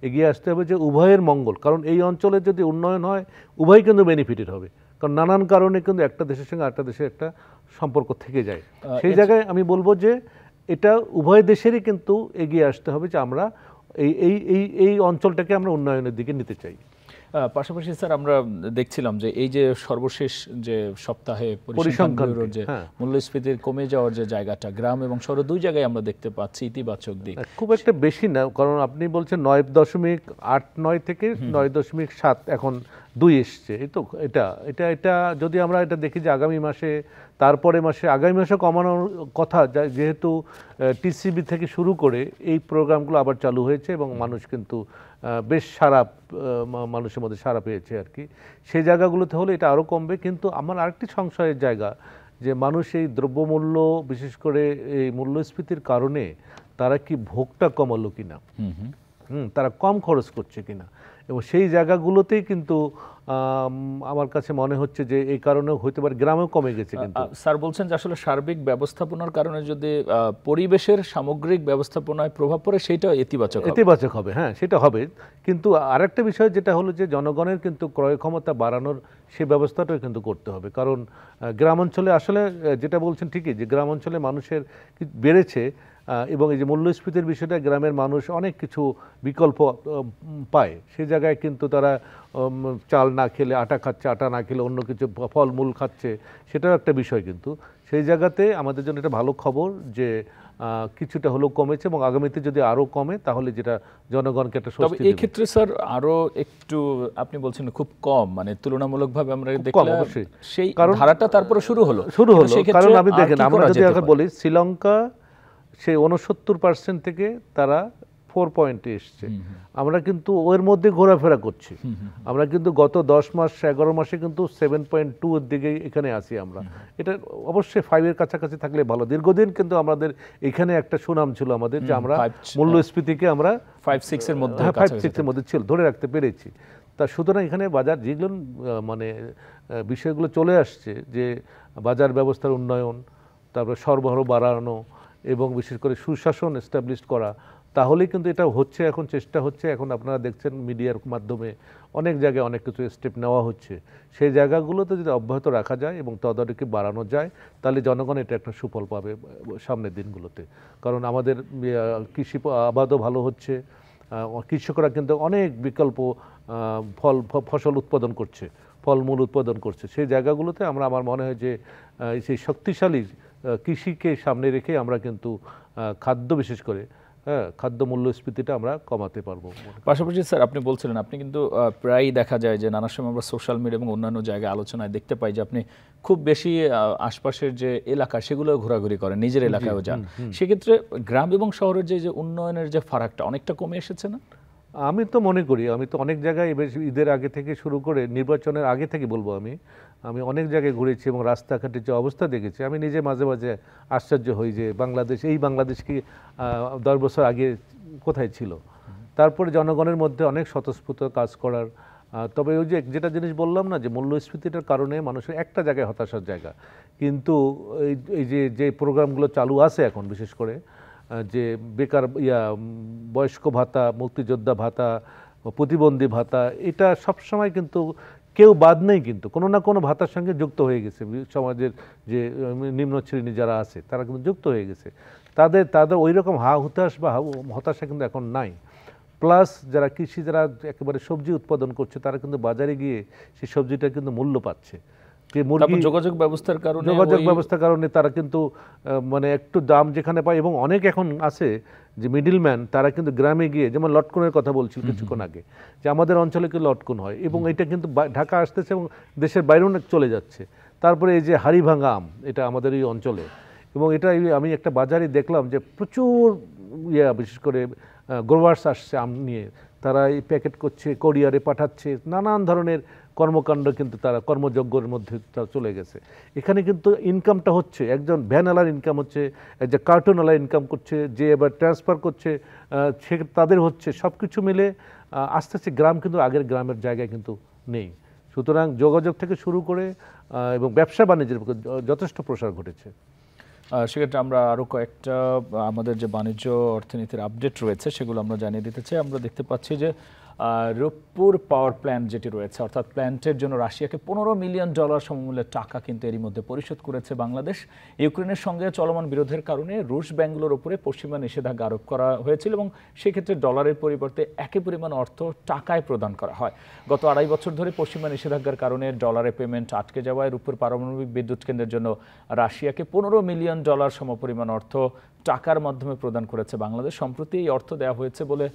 এগিয়ে আসতে হবে যে উভয়ের মঙ্গল, কারণ এই অঞ্চলে যদি উন্নয়ন হয় উভয় কিন্তু বেনিফিটেড হবে, কারণ নানান কারণে কিন্তু একটা দেশের সঙ্গে আরেকটা দেশের একটা সম্পর্ক থেকে যায়। সেই জায়গায় আমি বলবো যে এটা উভয় দেশেরই কিন্তু এগিয়ে আসতে হবে যে আমরা এই এই এই এই অঞ্চলটাকে আমরা উন্নয়নের দিকে নিতে চাই। পাশাপাশি স্যার আমরা দেখছিলাম যে এই যে সর্বশেষ যে সপ্তাহে পরিসংখ্যান ব্যুরোর যে মূল্যস্ফীতির কমে যাওয়ার যে জায়গাটা, গ্রাম এবং শহর দুই জায়গায় আমরা দেখতে পাচ্ছি ইতিবাচক দিক। খুব একটা বেশি না, কারণ আপনি বলছেন 9.89 থেকে 9.7 এখন 2 এসছে। এই তো এটা এটা এটা যদি আমরা এটা দেখি যে আগামী মাসে, তারপরে মাসে, আগামী মাসে কমানোর কথা, যেহেতু টিসিবি থেকে শুরু করে এই প্রোগ্রামগুলো আবার চালু হয়েছে এবং মানুষ কিন্তু বেশ সাড়া, মানুষের মধ্যে সাড়া পেয়েছে আর কি। সেই জায়গাগুলোতে হলে এটা আরও কমবে। কিন্তু আমার আরেকটি সংশয়ের জায়গা যে মানুষ এই দ্রব্যমূল্য, বিশেষ করে এই মূল্যস্ফীতির কারণে তারা কি ভোগটা কমালো কিনা, তারা কম খরচ করছে কিনা, এবং সেই জায়গাগুলোতেই কিন্তু আমার কাছে মনে হচ্ছে যে এই কারণেও হতে পারে গ্রামেও কমে গেছে। কিন্তু স্যার বলছেন যে আসলে সার্বিক ব্যবস্থাপনার কারণে যদি পরিবেশের সামগ্রিক ব্যবস্থাপনায় প্রভাব পড়ে সেটা ইতিবাচক হবে। হ্যাঁ, সেটা হবে। কিন্তু আরেকটা বিষয় যেটা হলো যে জনগণের কিন্তু ক্রয় ক্ষমতা বাড়ানোর সেই ব্যবস্থাটাও কিন্তু করতে হবে, কারণ গ্রাম অঞ্চলে আসলে যেটা বলছেন ঠিকই যে গ্রাম অঞ্চলে মানুষের বেড়েছে, এবং এই যে মূল্যস্ফীতির বিষয়টা গ্রামের মানুষ অনেক কিছু বিকল্প পায়। সেই জায়গায় কিন্তু তারা চাল না খেলে আটা খাচ্ছে, আটা না খেলে অন্য কিছু ফলমূল খাচ্ছে, সেটাও একটা বিষয়। কিন্তু সেই জায়গাতে আমাদের জন্য এটা ভালো খবর যে কিছুটা হলেও কমেছে, এবং আগামীতে যদি আরও কমে তাহলে যেটা জনগণকে একটা স্বস্তি দেবে। এই ক্ষেত্রে স্যার আরও একটু আপনি বলছেন খুব কম, মানে তুলনামূলকভাবে আমরা দেখলাম সেই ধারাটা তারপরে শুরু হলো। কারণ আপনি দেখেন, আমরা যদি এখন বলি শ্রীলঙ্কা সেই 69% থেকে তারা 4 পয়েন্টে এসছে, আমরা কিন্তু ওর মধ্যে ঘোরাফেরা করছি। আমরা কিন্তু গত 10 মাস 11 মাসে কিন্তু 7.2 এর দিকে এখানে আসি আমরা। এটা অবশ্যই 5 এর কাছাকাছি থাকলে ভালো। দীর্ঘদিন কিন্তু আমাদের এখানে একটা সুনাম ছিল আমাদের যে আমরা মূল্যস্ফীতিকে আমরা 5-6 এর মধ্যে, 5-6 এর মধ্যে ছিল, ধরে রাখতে পেরেছি। তা সুতরাং এখানে বাজার যেগুলো মানে বিষয়গুলো চলে আসছে, যে বাজার ব্যবস্থার উন্নয়ন, তারপরে সরবরাহ বাড়ানো এবং বিশেষ করে সুশাসন এস্টাবলিশ করা, তাহলেই কিন্তু এটা হচ্ছে। এখন চেষ্টা হচ্ছে, এখন আপনারা দেখছেন মিডিয়ার মাধ্যমে অনেক জায়গায় অনেক কিছু স্টেপ নেওয়া হচ্ছে। সেই জায়গাগুলোতে যদি অব্যাহত রাখা যায় এবং তদারকি বাড়ানো যায়, তাহলে জনগণ এটা একটা সুফল পাবে সামনের দিনগুলোতে। কারণ আমাদের কৃষি আবাদও ভালো হচ্ছে, কৃষকরা কিন্তু অনেক বিকল্প ফসল উৎপাদন করছে, ফলমূল উৎপাদন করছে। সেই জায়গাগুলোতে আমার মনে হয় যে সেই শক্তিশালী কৃষিকে সামনে রেখে আমরা কিন্তু খাদ্য, বিশেষ করে খাদ্য মূল্যস্ফীতিটা আমরা কমাতে পারবো। পাশাপাশি স্যার আপনি বলছিলেন, আপনি কিন্তু প্রায়ই দেখা যায় যে নানা সময় আমরা সোশ্যাল মিডিয়া এবং অন্যান্য জায়গায় আলোচনায় দেখতে পাই যে আপনি খুব বেশি আশপাশের যে এলাকা সেগুলো ঘোরাঘুরি করেন, নিজের এলাকায়ও যান। সেক্ষেত্রে গ্রাম এবং শহরের যে উন্নয়নের যে ফারাকটা অনেকটা কমে এসেছে না? আমি তো মনে করি, আমি তো অনেক জায়গায় ঈদের আগে থেকে শুরু করে নির্বাচনের আগে থেকে বলবো, আমি অনেক জায়গায় ঘুরেছি এবং রাস্তাঘাটের যে অবস্থা দেখেছি, আমি নিজে মাঝে মাঝে আশ্চর্য হই যে বাংলাদেশ কি 10 বছর আগে কোথায় ছিল। তারপরে জনগণের মধ্যে অনেক স্বতঃস্ফূর্ত কাজ করার, তবে ওই যে যেটা জিনিস বললাম না, যে মূল্যস্ফীতিটার কারণে মানুষের একটা জায়গায় হতাশার জায়গা। কিন্তু এই যে প্রোগ্রামগুলো চালু আছে এখন, বিশেষ করে যে বেকার বয়স্ক ভাতা, মুক্তিযোদ্ধা ভাতা, প্রতিবন্ধী ভাতা, এটা সবসময় কিন্তু কেউ বাদ নেই, কিন্তু কোনো না কোনো ভাতার সঙ্গে যুক্ত হয়ে গেছে। সমাজের যে নিম্ন শ্রেণী যারা আছে তারা কিন্তু যুক্ত হয়ে গেছে। তাদের ওই রকম হুতাশ বা হতাশা কিন্তু এখন নাই। প্লাস যারা একেবারে সবজি উৎপাদন করছে, তারা কিন্তু বাজারে গিয়ে সেই সবজিটা কিন্তু মূল্য পাচ্ছে। যোগাযোগ ব্যবস্থার কারণে তারা কিন্তু মানে একটু দাম যেখানে পায়, এবং অনেক এখন আছে যে মিডলম্যান, তারা কিন্তু গ্রামে গিয়ে, যেমন লটকনের কথা বলছিল কিছুক্ষণ আগে, যে আমাদের অঞ্চলে কি লটকন হয়, এবং এটা কিন্তু ঢাকা আসতেছে এবং দেশের বাইরেও চলে যাচ্ছে। তারপরে এই যে হাড়িভাঙা আম, এটা আমাদের এই অঞ্চলে, এবং এটা আমি একটা বাজারে দেখলাম যে প্রচুর বিশেষ করে গ্রোয়ার্স আসছে আম নিয়ে, তারা এই প্যাকেট করছে, কোরিয়ারে পাঠাচ্ছে, নানান ধরনের কর্মকাণ্ড কিন্তু তারা কর্মযজ্ঞের মধ্যে চলে গেছে। এখানে কিন্তু ইনকামটা হচ্ছে, একজন ভ্যানওয়ালার ইনকাম হচ্ছে, একজন কার্টুনওয়ালা ইনকাম করছে, যে এবার ট্রান্সফার করছে তাদের হচ্ছে। সব কিছু মিলে আস্তে আস্তে গ্রাম কিন্তু আগের গ্রামের জায়গায় কিন্তু নেই। সুতরাং যোগাযোগ থেকে শুরু করে এবং ব্যবসা বাণিজ্যের যথেষ্ট প্রসার ঘটেছে। সেক্ষেত্রে আমরা আরও কয়েকটা আমাদের যে বাণিজ্য অর্থনীতির আপডেট রয়েছে সেগুলো আমরা জানিয়ে দিতে চাই। আমরা দেখতে পাচ্ছি যে রূপপুর পাওয়ার প্ল্যান্ট যেটি রয়েছে, অর্থাৎ প্ল্যান্টের জন্য রাশিয়াকে $15 মিলিয়ন সমমূল্যের টাকা কিন্তু এরই মধ্যে পরিশোধ করেছে বাংলাদেশ। ইউক্রেনের সঙ্গে চলমান বিরোধের কারণে রুশ ব্যাংকগুলোর উপরে পশ্চিমা নিষেধাজ্ঞা আরোপ করা হয়েছিল এবং সেক্ষেত্রে ডলারের পরিবর্তে একই পরিমাণ অর্থ টাকায় প্রদান করা হয়। গত 2.5 বছর ধরে পশ্চিমা নিষেধাজ্ঞার কারণে ডলারের পেমেন্ট আটকে যাওয়ায় রূপপুর পারমাণবিক বিদ্যুৎ কেন্দ্রের জন্য রাশিয়াকে $15 মিলিয়ন সমপরিমাণ অর্থ টাকার মাধ্যমে প্রদান করেছে বাংলাদেশ। সম্প্রতি এই অর্থ দেওয়া হয়েছে বলে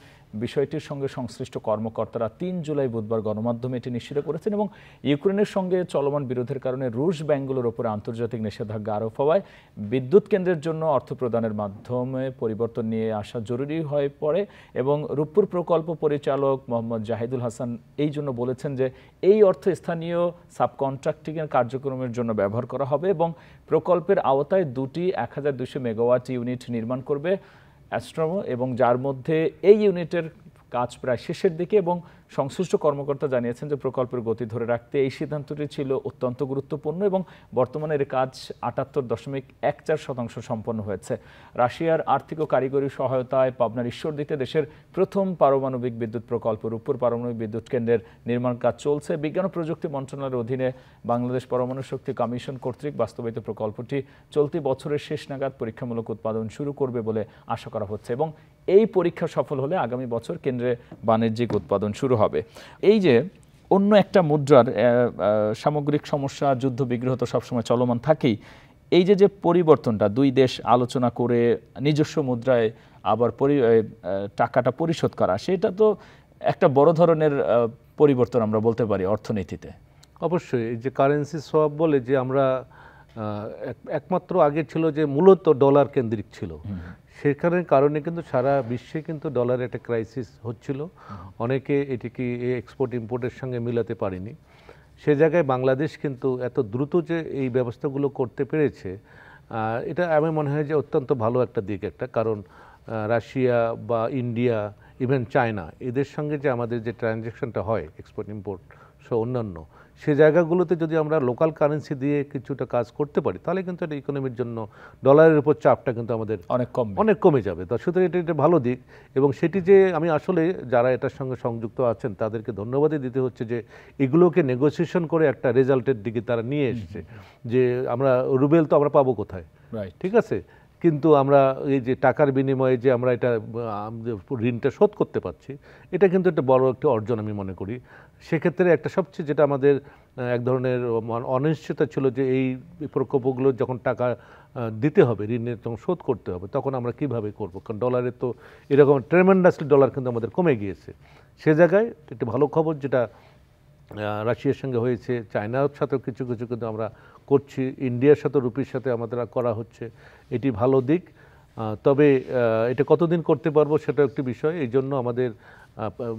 বিষয়টির সঙ্গে সংশ্লিষ্ট কর্মকর্তারা 3 জুলাই বুধবার গণমাধ্যমে এটি নিশ্চিত করেছেন এবং ইউক্রেনের সঙ্গে চলমান বিরোধের কারণে রুশ ব্যাংকগুলোর উপরে আন্তর্জাতিক নিষেধাজ্ঞা আরোপ হওয়ায় বিদ্যুৎ কেন্দ্রের জন্য অর্থ প্রদানের মাধ্যমে পরিবর্তন নিয়ে আসা জরুরি হয়ে পড়ে এবং রূপপুর প্রকল্প পরিচালক মোহাম্মদ জাহিদুল হাসান এই জন্য বলেছেন যে এই অর্থ স্থানীয় সাবকন্ট্রাক্টিংয়ের কার্যক্রমের জন্য ব্যবহার করা হবে এবং প্রকল্পের আওতায় 2টি 1200 মেগাওয়াট ইউনিট নির্মাণ করবে অ্যাস্ট্রোমো এবং যার মধ্যে এই ইউনিটের কাজ প্রায় শেষের দিকে এবং সংশ্লিষ্ট কর্মকর্তা জানিয়েছেন যে প্রকল্পের গতি ধরে রাখতে এই সিদ্ধান্তটি ছিল অত্যন্ত গুরুত্বপূর্ণ এবং বর্তমানে এর কাজ 78.14% সম্পন্ন হয়েছে। রাশিয়ার আর্থিক ও কারিগরি সহায়তায় পাবনার ঈশ্বরদীতে দেশের প্রথম পারমাণবিক বিদ্যুৎ প্রকল্প রূপপুর পারমাণবিক বিদ্যুৎ কেন্দ্রের নির্মাণ কাজ চলছে। বিজ্ঞান ও প্রযুক্তি মন্ত্রণালয়ের অধীনে বাংলাদেশ পরমাণু শক্তি কমিশন কর্তৃক বাস্তবায়িত প্রকল্পটি চলতি বছরের শেষ নাগাদ পরীক্ষামূলক উৎপাদন শুরু করবে বলে আশা করা হচ্ছে এবং এই পরীক্ষা সফল হলে আগামী বছর কেন্দ্রে বাণিজ্যিক উৎপাদন শুরু হবে। এই যে অন্য একটা মুদ্রার সামগ্রিক সমস্যা, যুদ্ধ বিগ্রহ তো সবসময় চলমান থাকেই, এই যে পরিবর্তনটা দুই দেশ আলোচনা করে নিজস্ব মুদ্রায় আবার টাকাটা পরিশোধ করা, সেটা তো একটা বড় ধরনের পরিবর্তন আমরা বলতে পারি অর্থনীতিতে। অবশ্যই এই যে কারেন্সি সোয়াপ বলে যে আমরা একমাত্র আগে ছিল যে মূলত ডলার কেন্দ্রিক ছিল, সেখানের কারণে কিন্তু সারা বিশ্বে কিন্তু ডলার একটা ক্রাইসিস হচ্ছিল। অনেকে এটিকে এক্সপোর্ট ইম্পোর্টের সঙ্গে মিলাতে পারেনি। সে জায়গায় বাংলাদেশ কিন্তু এত দ্রুত যে এই ব্যবস্থাগুলো করতে পেরেছে, এটা আমার মনে হয় যে অত্যন্ত ভালো একটা দিক একটা। কারণ রাশিয়া বা ইন্ডিয়া, ইভেন চায়না, এদের সঙ্গে যে আমাদের যে ট্রানজ্যাকশনটা হয় এক্সপোর্ট ইম্পোর্ট সহ অন্যান্য, সে জায়গাগুলোতে যদি আমরা লোকাল কারেন্সি দিয়ে কিছুটা কাজ করতে পারি তাহলে কিন্তু এটা ইকোনমির জন্য ডলারের উপর চাপটা কিন্তু আমাদের অনেক কমে যাবে। তো সুতরাং এটা ভালো দিক এবং সেটি যে আমি আসলে যারা এটার সঙ্গে সংযুক্ত আছেন তাদেরকে ধন্যবাদই দিতে হচ্ছে যে এগুলোকে নেগোসিয়েশন করে একটা রেজাল্টের দিকে তারা নিয়ে এসছে। যে আমরা রুবেল তো আমরা পাবো কোথায়, ঠিক আছে, কিন্তু আমরা এই যে টাকার বিনিময়ে যে আমরা এটা ঋণটা শোধ করতে পারছি, এটা কিন্তু একটা বড় একটা অর্জন আমি মনে করি। সেক্ষেত্রে একটা সবচেয়ে যেটা আমাদের এক ধরনের অনিশ্চয়তা ছিল যে এই প্রকল্পগুলো যখন টাকা দিতে হবে, ঋণের যখন শোধ করতে হবে, তখন আমরা কিভাবে করব, কারণ ডলারের তো এরকম ট্রেমেন্ডাসলি ডলার কিন্তু আমাদের কমে গিয়েছে। সে জায়গায় একটা ভালো খবর যেটা রাশিয়ার সঙ্গে হয়েছে, চায়নার সাথেও কিছু কিছু কিন্তু আমরা করছি, ইন্ডিয়ার সাথে রুপির সাথে আমাদের করা হচ্ছে, এটি ভালো দিক। তবে এটা কতদিন করতে পারবো সেটা একটি বিষয়। এই জন্য আমাদের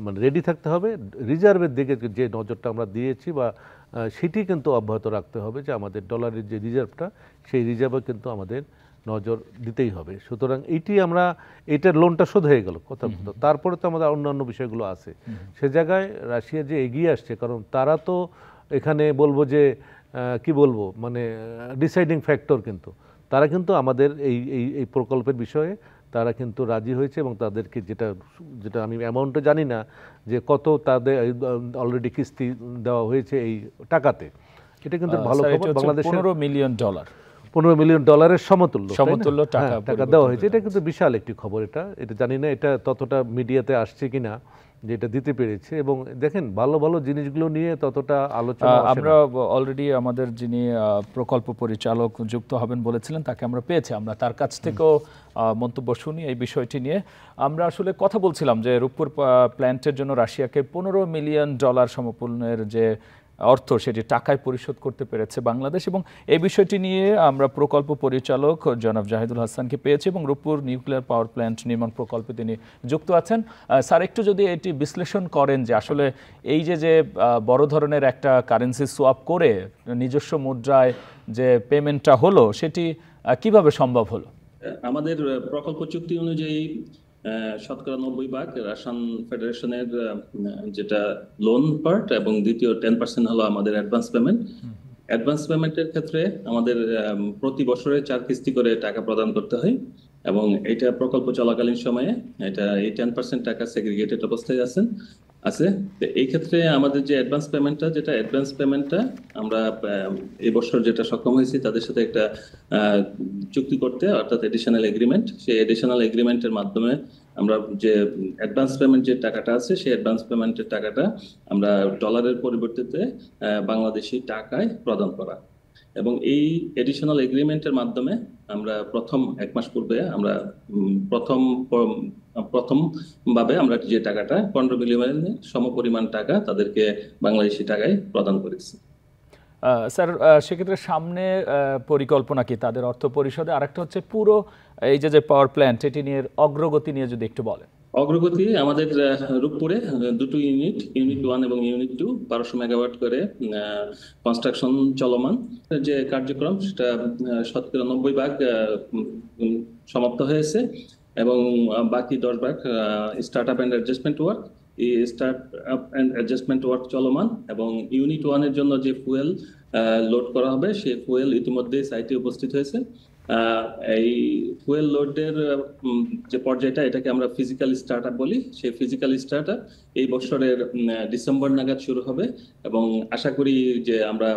মানে রেডি থাকতে হবে, রিজার্ভের দিকে যে নজরটা আমরা দিয়েছি বা সেটি কিন্তু অব্যাহত রাখতে হবে, যে আমাদের ডলারের যে রিজার্ভটা সেই রিজার্ভে কিন্তু আমাদের নজর দিতেই হবে। সুতরাং এইটার লোনটা শোধ হয়ে গেল কথা, তারপরে তো আমাদের অন্যান্য বিষয়গুলো আছে। সে জায়গায় রাশিয়া যে এগিয়ে আসছে, কারণ তারা তো এখানে বলবো যে কি বলবো মানে ডিসাইডিং ফ্যাক্টর, কিন্তু তারা কিন্তু আমাদের এই প্রকল্পের বিষয়ে তারা কিন্তু রাজি হয়েছে এবং তাদেরকে যেটা আমি অ্যামাউন্টটা জানি না যে কত তাদের অলরেডি কিস্তি দেওয়া হয়েছে এই টাকাতে, এটা কিন্তু ভালো খবর। বাংলাদেশের $15 মিলিয়ন সমতুল্য টাকা দেওয়া হয়েছে, এটা কিন্তু বিশাল একটি খবর। এটা জানি না এটা ততটা মিডিয়াতে আসছে কিনা যে এটা দিতে পেরেছে, এবং দেখেন ভালো ভালো জিনিসগুলো নিয়ে ততটা আলোচনা আমরা অলরেডি আমাদের যিনি প্রকল্প পরিচালক যুক্ত হবেন বলেছিলেন তাকে আমরা পেয়েছি, আমরা তার কাছ থেকেও মন্তব্য শুনি এই বিষয়টি নিয়ে। আমরা আসলে কথা বলছিলাম যে রূপপুর প্ল্যান্টের জন্য রাশিয়াকে $15 মিলিয়ন সমপূর্ণের যে অর্থ সেটি টাকায় পরিশোধ করতে পেরেছে বাংলাদেশ, এবং এই বিষয়টি নিয়ে আমরা প্রকল্প পরিচালক জনাব জাহিদুল হাসানকে পেয়েছি এবং রূপপুর নিউক্লিয়ার পাওয়ার প্ল্যান্ট নির্মাণ প্রকল্পে তিনি যুক্ত আছেন। স্যার, একটু যদি এটি বিশ্লেষণ করেন যে আসলে এই যে বড় ধরনের একটা কারেন্সি সোয়াপ করে নিজস্ব মুদ্রায় যে পেমেন্টটা হলো সেটি কিভাবে সম্ভব হলো? আমাদের প্রকল্প চুক্তি অনুযায়ী শতকরা 90 ভাগ রাশিয়ান ফেডারেশনের যেটা লোন পার্ট, এবং দ্বিতীয় 10% হলো আমাদের অ্যাডভান্স পেমেন্ট। অ্যাডভান্স পেমেন্টের ক্ষেত্রে আমাদের প্রতি বছরে 4 কিস্তি করে টাকা প্রদান করতে হয়, এবং এটা প্রকল্প চলাকালীন সময়ে এই 10% টাকা সেগ্রিগেটেড অবস্থায় আছে। তো এই ক্ষেত্রে আমাদের যে অ্যাডভান্স পেমেন্টটা আমরা এই বছর যেটা সক্ষম হয়েছি তাদের সাথে একটা চুক্তি করতে, অর্থাৎ এডিশনাল এগ্রিমেন্ট। সেই এডিশনাল এগ্রিমেন্টের মাধ্যমে আমরা যে অ্যাডভান্স পেমেন্ট যে টাকাটা আছে, সেই অ্যাডভান্স পেমেন্টের টাকাটা আমরা ডলারের পরিবর্তে বাংলাদেশি টাকায় প্রদান করা। এবং এই এডিশনাল এগ্রিমেন্টের মাধ্যমে আমরা প্রথম 1 মাস পূর্বে আমরা প্রথম ভাবে আমরা যে টাকাটা 15 মিলিয়নের সমপরিমাণ টাকা তাদেরকে বাংলাদেশি টাকায় প্রদান করেছি। স্যার, সেক্ষেত্রে সামনে পরিকল্পনা কি তাদের অর্থ পরিষদে? আরেকটা হচ্ছে পুরো এই যে পাওয়ার প্ল্যান্ট, এটি নিয়ে অগ্রগতি নিয়ে যদি একটু বলেন। অগ্রগতি আমাদের রূপপুরে 2টো ইউনিট 1 এবং ইউনিট 2 1200 মেগাওয়াট করে কনস্ট্রাকশন চলমান। যে কার্যক্রম সেটা শতকরা 90 ভাগ সমাপ্ত হয়েছে, এবং বাকি 10 ভাগ start up and adjustment work. এই start up and adjustment work চলমান, এবং ইউনিট 1 এর জন্য যে ফুয়েল লোড করা হবে সেই ফুয়েল ইতিমধ্যে সাইটে উপস্থিত হয়েছে। এই ফুয়েল লোডের যে পর্যায়টা, এটাকে আমরা ফিজিক্যাল স্টার্টআপ বলি। সেই ফিজিক্যাল স্টার্টআপ এই বছরের ডিসেম্বর নাগাদ শুরু হবে, এবং আশা করি যে আমরা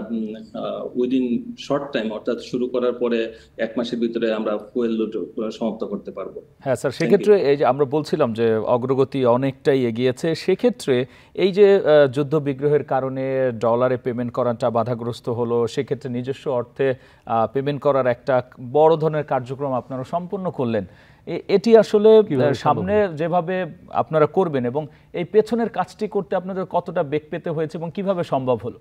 উইদিন শর্ট টাইম, অর্থাৎ শুরু করার পরে 1 মাসের ভিতরে আমরা ফুয়েল লোড সমাপ্ত করতে পারবো। হ্যাঁ স্যার, সেক্ষেত্রে এই যে আমরা বলছিলাম যে অগ্রগতি অনেকটাই এগিয়েছে, সেক্ষেত্রে এই যে যুদ্ধ বিগ্রহের কারণে ডলারে পেমেন্ট করাটা বাধাগ্রস্ত হলো, সেক্ষেত্রে নিজস্ব অর্থে পেমেন্ট করার একটা বড় ধরনের কার্যক্রম আপনারা সম্পূর্ণ করলেন। এটি আসলে সামনে যেভাবে আপনারা করবেন, এবং এই পেছনের কাজটি করতে আপনাদের কতটা বেগ পেতে হয়েছে এবং কিভাবে সম্ভব হলো?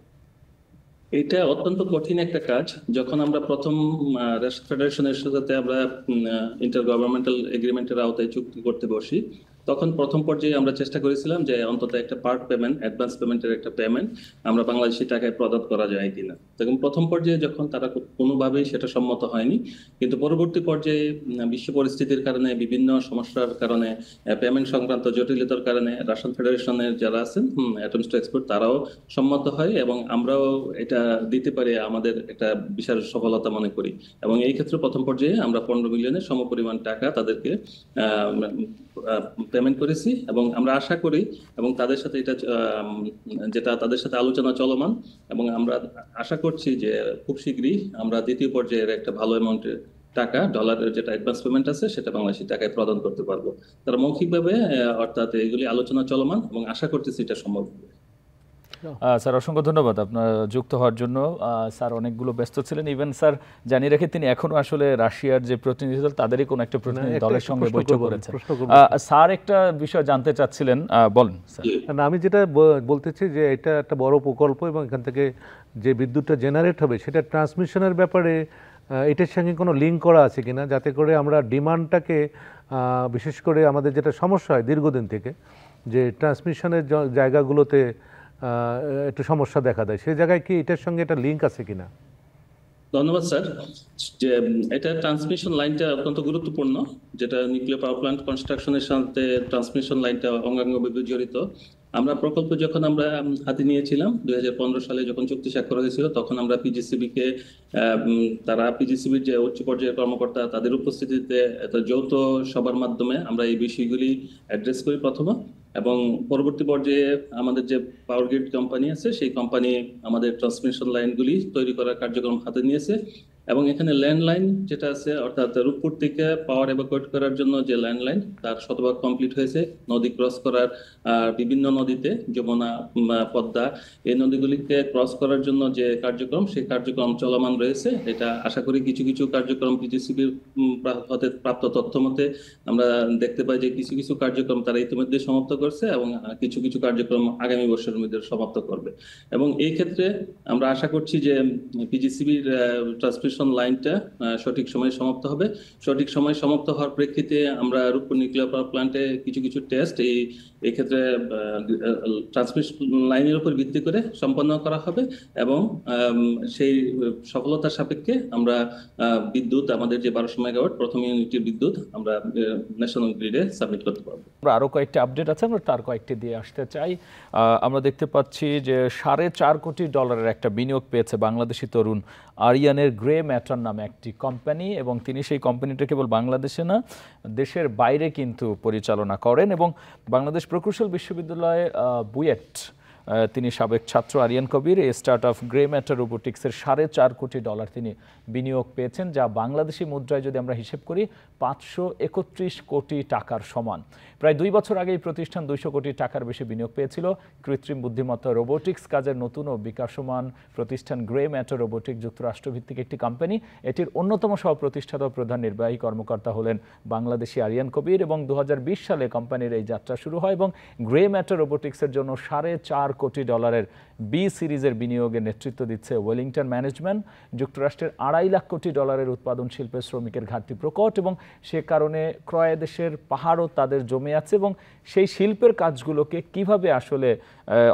এটা অত্যন্ত কঠিন একটা কাজ। যখন আমরা প্রথম ফেডারেশনের সাথে আমরা ইন্টার গভর্নমেন্টাল এগ্রিমেন্টের আওতায় চুক্তি করতে বসি, তখন প্রথম পর্যায়ে আমরা চেষ্টা করেছিলাম যে অন্তত একটা পার্ট পেমেন্ট, অ্যাডভান্স পেমেন্টের একটা পেমেন্ট আমরা বাংলাদেশি টাকায় প্রদান করা যায় কিনা। তখন প্রথম পর্যায়ে যখন তারা কোনোভাবেই সেটা সম্মত হয়নি, কিন্তু পরবর্তী পর্যায়ে বিশ্ব পরিস্থিতির কারণে, বিভিন্ন সমস্যার কারণে, পেমেন্ট সংক্রান্ত জটিলতার কারণে রাশিয়ান ফেডারেশনের যারা আছেন অ্যাটমস টু এক্সপোর্ট, তারাও সম্মত হয়, এবং আমরাও এটা দিতে পারি আমাদের একটা বিশাল সফলতা মনে করি। এবং এই ক্ষেত্রে প্রথম পর্যায়ে আমরা 15 মিলিয়নের সমপরিমাণ টাকা তাদেরকে পেমেন্ট করেছি, এবং আমরা আশা করি, এবং তাদের সাথে যেটা তাদের সাথে আলোচনা চলমান, এবং আমরা আশা করছি যে খুব শীঘ্রই আমরা দ্বিতীয় পর্যায়ের একটা ভালো অ্যামাউন্টের টাকা, ডলারের যেটা অ্যাডভান্স পেমেন্ট আছে সেটা বাংলাদেশি টাকায় প্রদান করতে পারবো। তারা মৌখিকভাবে, অর্থাৎ এগুলি আলোচনা চলমান, এবং আশা করতেছি এটা সম্ভব হবে। স্যার, অসংখ্য ধন্যবাদ আপনার যুক্ত হওয়ার জন্য। স্যার অনেকগুলো ব্যস্ত ছিলেন, ইভেন স্যার জানিয়ে রেখে তিনি এখনো আসলে রাশিয়ার যে প্রতিনিধি দল, তাদেরই কোনো একটা প্রতিনিধি দলের সঙ্গে বৈঠক করেছেন। স্যার একটা বিষয় জানতে চাচ্ছিলেন, বলেন স্যার। না, আমি যেটা বলতেছি যে এটা একটা বড় প্রকল্প, এবং এখান থেকে যে বিদ্যুৎটা জেনারেট হবে সেটা ট্রান্সমিশনের ব্যাপারে এটার সঙ্গে কোনো লিঙ্ক করা আছে কিনা, যাতে করে আমরা ডিমান্ডটাকে, বিশেষ করে আমাদের যেটা সমস্যা হয় দীর্ঘদিন থেকে, যে ট্রান্সমিশনের জায়গাগুলোতে একটু সমস্যা দেখা দেয়, সেই জায়গায় কি এটার সঙ্গে একটা লিঙ্ক আছে কিনা? ধন্যবাদ স্যার। যে এটা ট্রান্সমিশন লাইনটা অত্যন্ত গুরুত্বপূর্ণ, যেটা নিউক্লিয়ার পাওয়ার প্ল্যান্ট কনস্ট্রাকশনের সাথে ট্রান্সমিশন লাইনটা অঙ্গাঙ্গভাবে জড়িত। আমরা প্রকল্প যখন আমরা হাতে নিয়েছিলাম 2015 সালে যখন চুক্তি স্বাক্ষর হয়েছিল, তখন আমরা পিজিসিবিকে, তারা পিজিসিবির যে উচ্চ পর্যায়ের কর্মকর্তা, তাদের উপস্থিতিতে একটা যৌথ সভার মাধ্যমে আমরা এই বিষয়গুলি অ্যাড্রেস করি প্রথমে, এবং পরবর্তী পর্যায়ে আমাদের যে পাওয়ার গ্রিড কোম্পানি আছে সেই কোম্পানি আমাদের ট্রান্সমিশন লাইনগুলি তৈরি করার কার্যক্রম হাতে নিয়েছে। এবং এখানে ল্যান্ডলাইন যেটা আছে, অর্থাৎ রূপপুর থেকে পাওয়ার এভাকুয়েট করার জন্য যে ল্যান্ডলাইন, তার শতভাগ কমপ্লিট হয়েছে। নদী ক্রস করার, বিভিন্ন নদীতে, যমুনা, পদ্মা, এই নদীগুলিকে ক্রস করার জন্য যে কার্যক্রম, সেই কার্যক্রম চলমান রয়েছে। এটা আশা করি কিছু কিছু কার্যক্রম পিজিসিবির হতে প্রাপ্ত তথ্য মতে আমরা দেখতে পাই যে কিছু কিছু কার্যক্রম তারা ইতিমধ্যে সমাপ্ত করছে, এবং কিছু কিছু কার্যক্রম আগামী বছরের মধ্যে সমাপ্ত করবে। এবং এই ক্ষেত্রে আমরা আশা করছি যে পিজিসিবির ট্রান্সমিশন ট্রান্সমিশন লাইনটা সঠিক সময়ে সমাপ্ত হবে। সঠিক সময়ে সমাপ্ত হওয়ার প্রেক্ষিতে আমরা রূপপুর নিউক্লিয়ার পাওয়ার প্ল্যান্টে কিছু কিছু টেস্ট এই ক্ষেত্রে ট্রান্সমিশন লাইনের উপর ভিত্তি করে সম্পন্ন করা হবে এবং সেই সফলতার সাপেক্ষে আমরা বিদ্যুৎ, আমাদের যে 1200 মেগাওয়াট প্রথম ইউনিটের বিদ্যুৎ আমরা ন্যাশনাল গ্রিডে সাবমিট করতে পারবো। আরও কয়েকটি আপডেট আছে, আমরা তার কয়েকটি দিয়ে আসতে চাই। আমরা দেখতে পাচ্ছি যে $4.5 কোটি একটা বিনিয়োগ পেয়েছে বাংলাদেশি তরুণ আরিয়ানের গ্রে ম্যাটার নামে একটি কোম্পানি, এবং তিনি সেই কোম্পানিটা কেবল বাংলাদেশে না দেশের বাইরে কিন্তু পরিচালনা করেন। এবং বাংলাদেশ প্রকৌশল বিশ্ববিদ্যালয়ে বুয়েট তিনি সাবেক ছাত্র আরিয়ান কবির এই স্টার্ট আপ গ্রে ম্যাটার রোবোটিক্সের $4.5 কোটি তিনি বিনিয়োগ পেয়েছেন, যা বাংলাদেশি মুদ্রায় যদি আমরা হিসেব করি 531 কোটি টাকার সমান। প্রায় 2 বছর আগে এই প্রতিষ্ঠান 200 কোটি টাকার বেশি বিনিয়োগ পেয়েছিল। কৃত্রিম বুদ্ধিমত্তা রোবোটিক্স কাজের নতুন ও বিকাশমান প্রতিষ্ঠান গ্রে ম্যাটার রোবোটিক যুক্তরাষ্ট্রভিত্তিক একটি কোম্পানি। এটির অন্যতম সহ প্রতিষ্ঠাতা ও প্রধান নির্বাহী কর্মকর্তা হলেন বাংলাদেশি আরিয়ান কবির, এবং 2020 সালে কোম্পানির এই যাত্রা শুরু হয় এবং গ্রে ম্যাটার রোবোটিক্সের জন্য $4.5 কোটি বি সিরিজের বিনিয়োগে নেতৃত্ব দিচ্ছে ওয়েলিংটন ম্যানেজমেন্ট। যুক্তরাষ্ট্রের $2.5 লাখ কোটি উৎপাদন শিল্পে শ্রমিকের ঘাটতি প্রকট, এবং সে কারণে ক্রয় দেশের পাহাড়ও তাদের জমে আছে, এবং সেই শিল্পের কাজগুলোকে কিভাবে আসলে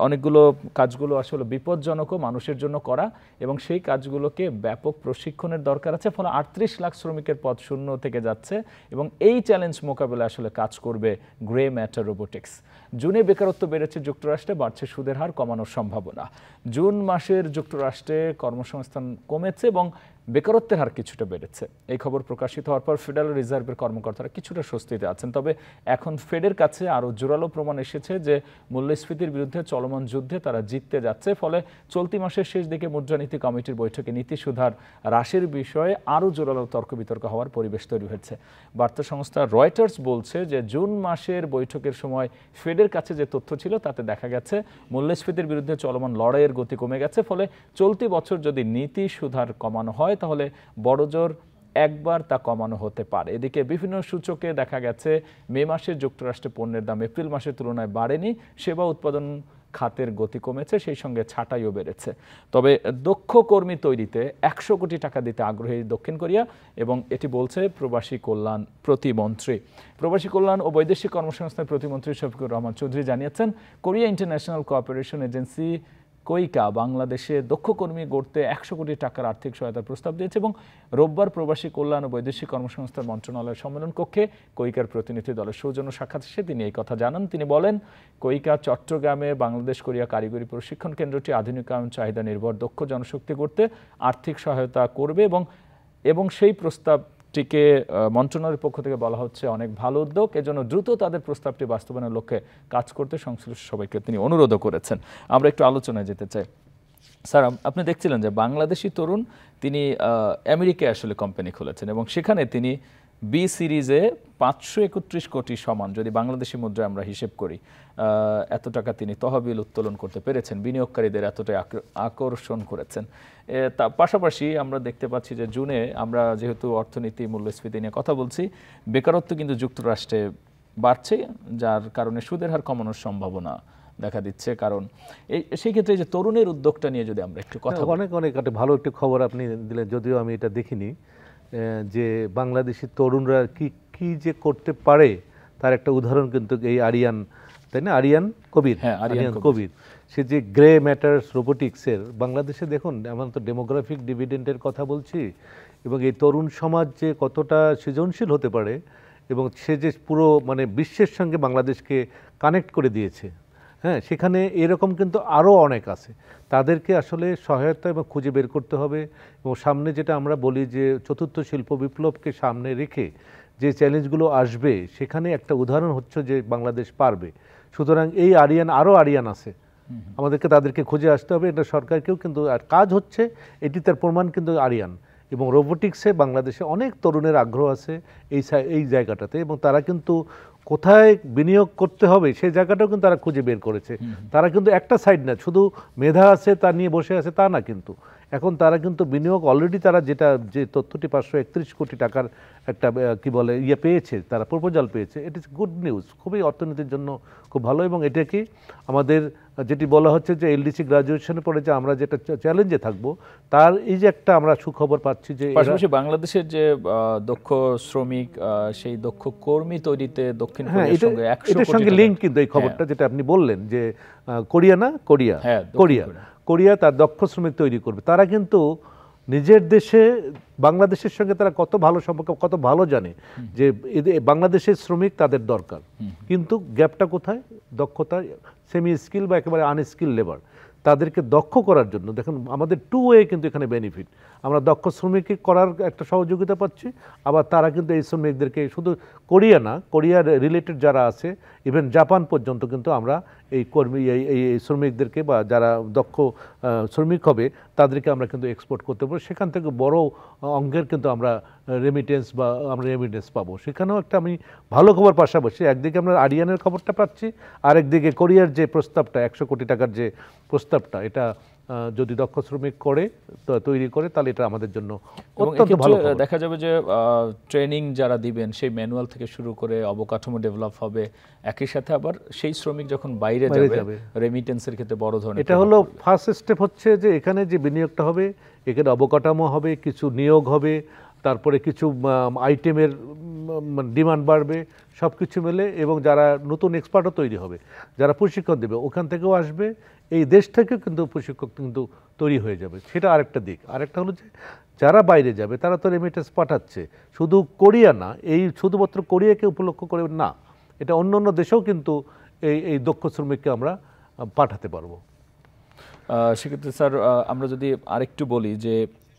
অনেকগুলো কাজগুলো আসলে বিপজ্জনকও মানুষের জন্য করা, এবং সেই কাজগুলোকে ব্যাপক প্রশিক্ষণের দরকার আছে। ফলে 38 লাখ শ্রমিকের পদ শূন্য থেকে যাচ্ছে, এবং এই চ্যালেঞ্জ মোকাবেলায় আসলে কাজ করবে গ্রে ম্যাটার রোবোটিক্স। জুনে বেকারত্ব বেড়েছে যুক্তরাষ্ট্রে, বাড়ছে সুদের হার, কমানোর সম্ভাবনা। জুন মাসের যুক্তরাষ্ট্রে কর্মসংস্থান কমেছে এবং বেকারত্বের হার কিছুটা বেড়েছে। এই খবর প্রকাশিত হওয়ার পর ফেডারেল রিজার্ভের কর্মকর্তারা কিছুটা স্বস্তিতে আছেন। তবে এখন ফেডের কাছে আরও জোরালো প্রমাণ এসেছে যে মূল্যস্ফীতির বিরুদ্ধে চলমান যুদ্ধে তারা জিততে যাচ্ছে। ফলে চলতি মাসের শেষ দিকে মুদ্রানীতি কমিটির বৈঠকে নীতি সুধার হ্রাসের বিষয়ে আরও জোরালো তর্ক বিতর্ক হওয়ার পরিবেশ তৈরি হয়েছে। বার্তা সংস্থা রয়টার্স বলছে যে জুন মাসের বৈঠকের সময় ফেডের কাছে যে তথ্য ছিল তাতে দেখা গেছে মূল্যস্ফীতির বিরুদ্ধে চলমান লড়াইয়ের গতি কমে গেছে। ফলে চলতি বছর যদি নীতি সুধার কমানো হয় তাহলে বড়জোর একবার তা কমানো হতে পারে। এদিকে বিভিন্ন সূচকে দেখা গেছে মে মাসে যুক্তরাষ্ট্রে পণ্যের দাম এপ্রিল মাসের তুলনায় বাড়েনি, সেবা উৎপাদন খাতের গতি কমেছে, সেই সঙ্গে ছাঁটাইও বেড়েছে। তবে দক্ষ কর্মী তৈরিতে 100 কোটি টাকা দিতে আগ্রহী দক্ষিণ কোরিয়া, এবং এটি বলছে প্রবাসী কল্যাণ প্রতিমন্ত্রী। প্রবাসী কল্যাণ ও বৈদেশিক কর্মসংস্থান প্রতিমন্ত্রী শফিকুর রহমান চৌধুরী জানিয়েছেন, কোরিয়া ইন্টারন্যাশনাল কোঅপারেশন এজেন্সি কোইকা বাংলাদেশে দক্ষ কর্মী গড়তে 100 কোটি টাকার আর্থিক সহায়তার প্রস্তাব দিয়েছে, এবং রোববার প্রবাসী কল্যাণ ও বৈদেশিক কর্মসংস্থান মন্ত্রণালয়ের সম্মেলন কক্ষে কোইকার প্রতিনিধি দলের সৌজন্য সাক্ষাৎ শেষে তিনি এই কথা জানান। তিনি বলেন, কোইকা চট্টগ্রামে বাংলাদেশ কোরিয়া কারিগরি প্রশিক্ষণ কেন্দ্রটি আধুনিকায়ন চাহিদা নির্ভর দক্ষ জনশক্তি করতে আর্থিক সহায়তা করবে, এবং সেই প্রস্তাবটিকে মন্ত্রণালয়ের পক্ষ থেকে বলা হচ্ছে অনেক ভালো উদ্যোগ। এজন্য দ্রুত তাদের প্রস্তাবটি বাস্তবায়নের লক্ষ্যে কাজ করতে সংশ্লিষ্ট সবাইকে তিনি অনুরোধও করেছেন। আমরা একটু আলোচনায় যেতে চাই। স্যার, আপনি দেখছিলেন যে বাংলাদেশি তরুণ তিনি আমেরিকায় আসলে কোম্পানি খুলেছেন, এবং সেখানে তিনি বি সিরিজে 531 কোটি সমান, যদি বাংলাদেশি মুদ্রায় আমরা হিসেব করি, এত টাকা তিনি তহবিল উত্তোলন করতে পেরেছেন, বিনিয়োগকারীদের এতটাই আকর্ষণ করেছেন। তার পাশাপাশি আমরা দেখতে পাচ্ছি যে জুনে আমরা যেহেতু অর্থনীতি মূল্যস্ফীতি নিয়ে কথা বলছি, বেকারত্ব কিন্তু যুক্তরাষ্ট্রে বাড়ছে, যার কারণে সুদের হার কমানোর সম্ভাবনা দেখা দিচ্ছে। কারণ সেই ক্ষেত্রে যে তরুণের উদ্যোগটা নিয়ে যদি আমরা একটু কথা অনেক একটা ভালো একটি খবর আপনি দিলেন, যদিও আমি এটা দেখিনি, যে বাংলাদেশি তরুণরা কি যে করতে পারে তার একটা উদাহরণ কিন্তু এই আরিয়ান, তাই না, আরিয়ান কবির। হ্যাঁ, আরিয়ান কবির, সে যে গ্রে ম্যাটার্স রোবোটিক্সের বাংলাদেশে দেখুন, আমরা তো ডেমোগ্রাফিক ডিভিডেন্ডের কথা বলছি, এবং এই তরুণ সমাজ যে কতটা সৃজনশীল হতে পারে, এবং সে যে পুরো মানে বিশ্বের সঙ্গে বাংলাদেশকে কানেক্ট করে দিয়েছে। হ্যাঁ, সেখানে এরকম কিন্তু আরও অনেক আছে, তাদেরকে আসলে সহায়তা এবং খুঁজে বের করতে হবে। এবং সামনে যেটা আমরা বলি যে চতুর্থ শিল্প বিপ্লবকে সামনে রেখে যে চ্যালেঞ্জগুলো আসবে, সেখানে একটা উদাহরণ হচ্ছে যে বাংলাদেশ পারবে। সুতরাং এই আরও আরিয়ান আছে, আমাদেরকে তাদেরকে খুঁজে আসতে হবে। এটা সরকারকেও কিন্তু আর কাজ হচ্ছে, এটি তার প্রমাণ কিন্তু আরিয়ান। এবং রোবোটিক্সে বাংলাদেশে অনেক তরুণের আগ্রহ আছে এই জায়গাটাতে, এবং তারা কিন্তু কোথায় বিনিয়োগ করতে হবে সেই জায়গাটাও কিন্তু তারা খুঁজে বের করেছে। তারা কিন্তু একটা সাইড না, শুধু মেধা আছে তা নিয়ে বসে আছে তা না, কিন্তু এখন তারা কিন্তু বিনিয়োগ অলরেডি তারা যে তথ্যটি 531 কোটি টাকার একটা কি বলে পেয়েছে, তারা প্রপোজাল পেয়েছে। ইট ইজ গুড নিউজ, খুবই অর্থনীতির জন্য খুব ভালো। এবং এটা কি আমাদের যেটি বলা হচ্ছে যে এলডিসি গ্রাজুয়েশনের পরে যে আমরা যেটা চ্যালেঞ্জে থাকবো, তার এই যে একটা আমরা সুখবর পাচ্ছি যে পাশাপাশি বাংলাদেশের যে দক্ষ শ্রমিক সেই দক্ষ কর্মী তৈরিতে দক্ষিণ কোরিয়ার সঙ্গে 100 এটার কোটি সঙ্গে টাকা- লিঙ্ক কিন্তু এই খবরটা যেটা আপনি বললেন যে কোরিয়া হ্যাঁ, দক্ষিণ কোরিয়া তার দক্ষ শ্রমিক তৈরি করবে। তারা কিন্তু নিজের দেশে বাংলাদেশের সঙ্গে তারা কত ভালো সম্পর্ক, কত ভালো জানে যে বাংলাদেশের শ্রমিক তাদের দরকার, কিন্তু গ্যাপটা কোথায়? দক্ষতা, সেমি স্কিল বা একেবারে আনস্কিল লেবার, তাদেরকে দক্ষ করার জন্য দেখুন আমাদের টু ওয়ে কিন্তু এখানে বেনিফিট। আমরা দক্ষ শ্রমিককে করার একটা সহযোগিতা পাচ্ছি, আবার তারা কিন্তু এই শ্রমিকদেরকে শুধু কোরিয়া না, কোরিয়ার রিলেটেড যারা আছে ইভেন জাপান পর্যন্ত কিন্তু আমরা এই কর্মী এই শ্রমিকদেরকে বা যারা দক্ষ শ্রমিক হবে তাদেরকে আমরা কিন্তু এক্সপোর্ট করতে পারবো। সেখান থেকে বড় অঙ্কের কিন্তু আমরা রেমিটেন্স পাবো। সেখানেও একটা আমি ভালো খবর, পাশাপাশি একদিকে আমরা আরিয়ানের খবরটা পাচ্ছি, আরেকদিকে কোরিয়ার যে প্রস্তাবটা 100 কোটি টাকার যে প্রস্তাবটা, এটা যদি দক্ষ শ্রমিক তৈরি করে তাহলে এটা আমাদের জন্য এবং অত্যন্ত ভালো এক্ষেত্রে খবর। দেখা যাবে যে ট্রেনিং যারা দিবেন সেই ম্যানুয়াল থেকে শুরু করে অবকাঠামো ডেভেলপ হবে, একই সাথে আবার সেই শ্রমিক যখন বাইরে যাবে রেমিটেন্সের ক্ষেত্রে বড় ধরনের এটা হলো ফার্স্ট স্টেপ, হচ্ছে যে এখানে যে বিনিয়োগটা হবে এখানে অবকাঠামো হবে, কিছু নিয়োগ হবে, তারপরে কিছু আইটেমের ডিমান্ড বাড়বে, সব কিছু মিলে, এবং যারা নতুন এক্সপার্টও তৈরি হবে, যারা প্রশিক্ষণ দেবে ওখান থেকেও আসবে, এই দেশ থেকেও কিন্তু প্রশিক্ষক কিন্তু তৈরি হয়ে যাবে। সেটা আরেকটা দিক। আরেকটা হলো যে যারা বাইরে যাবে তারা তো রেমিটেন্স পাঠাচ্ছে, শুধু কোরিয়া না, এই শুধুমাত্র কোরিয়াকে উপলক্ষ করে না, এটা অন্য অন্য দেশেও কিন্তু এই দক্ষ শ্রমিককে আমরা পাঠাতে পারবো। সেক্ষেত্রে স্যার আমরা যদি আরেকটু বলি যে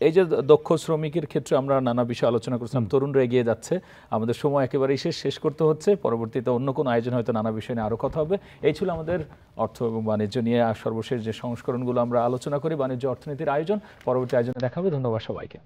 এই যে দক্ষ শ্রমিকের ক্ষেত্রে আমরা নানা বিষয় আলোচনা করছিলাম, তরুণরা এগিয়ে যাচ্ছে, আমাদের সময় একেবারেই শেষ করতে হচ্ছে, পরবর্তীতে অন্য কোনো আয়োজন হয়তো নানা বিষয় নিয়ে আরও কথা হবে। এই ছিল আমাদের অর্থ এবং বাণিজ্য নিয়ে আর সর্বশেষ যে সংস্করণগুলো আমরা আলোচনা করি বাণিজ্য অর্থনীতির আয়োজন। পরবর্তী আয়োজনে দেখা হবে। ধন্যবাদ সবাইকে।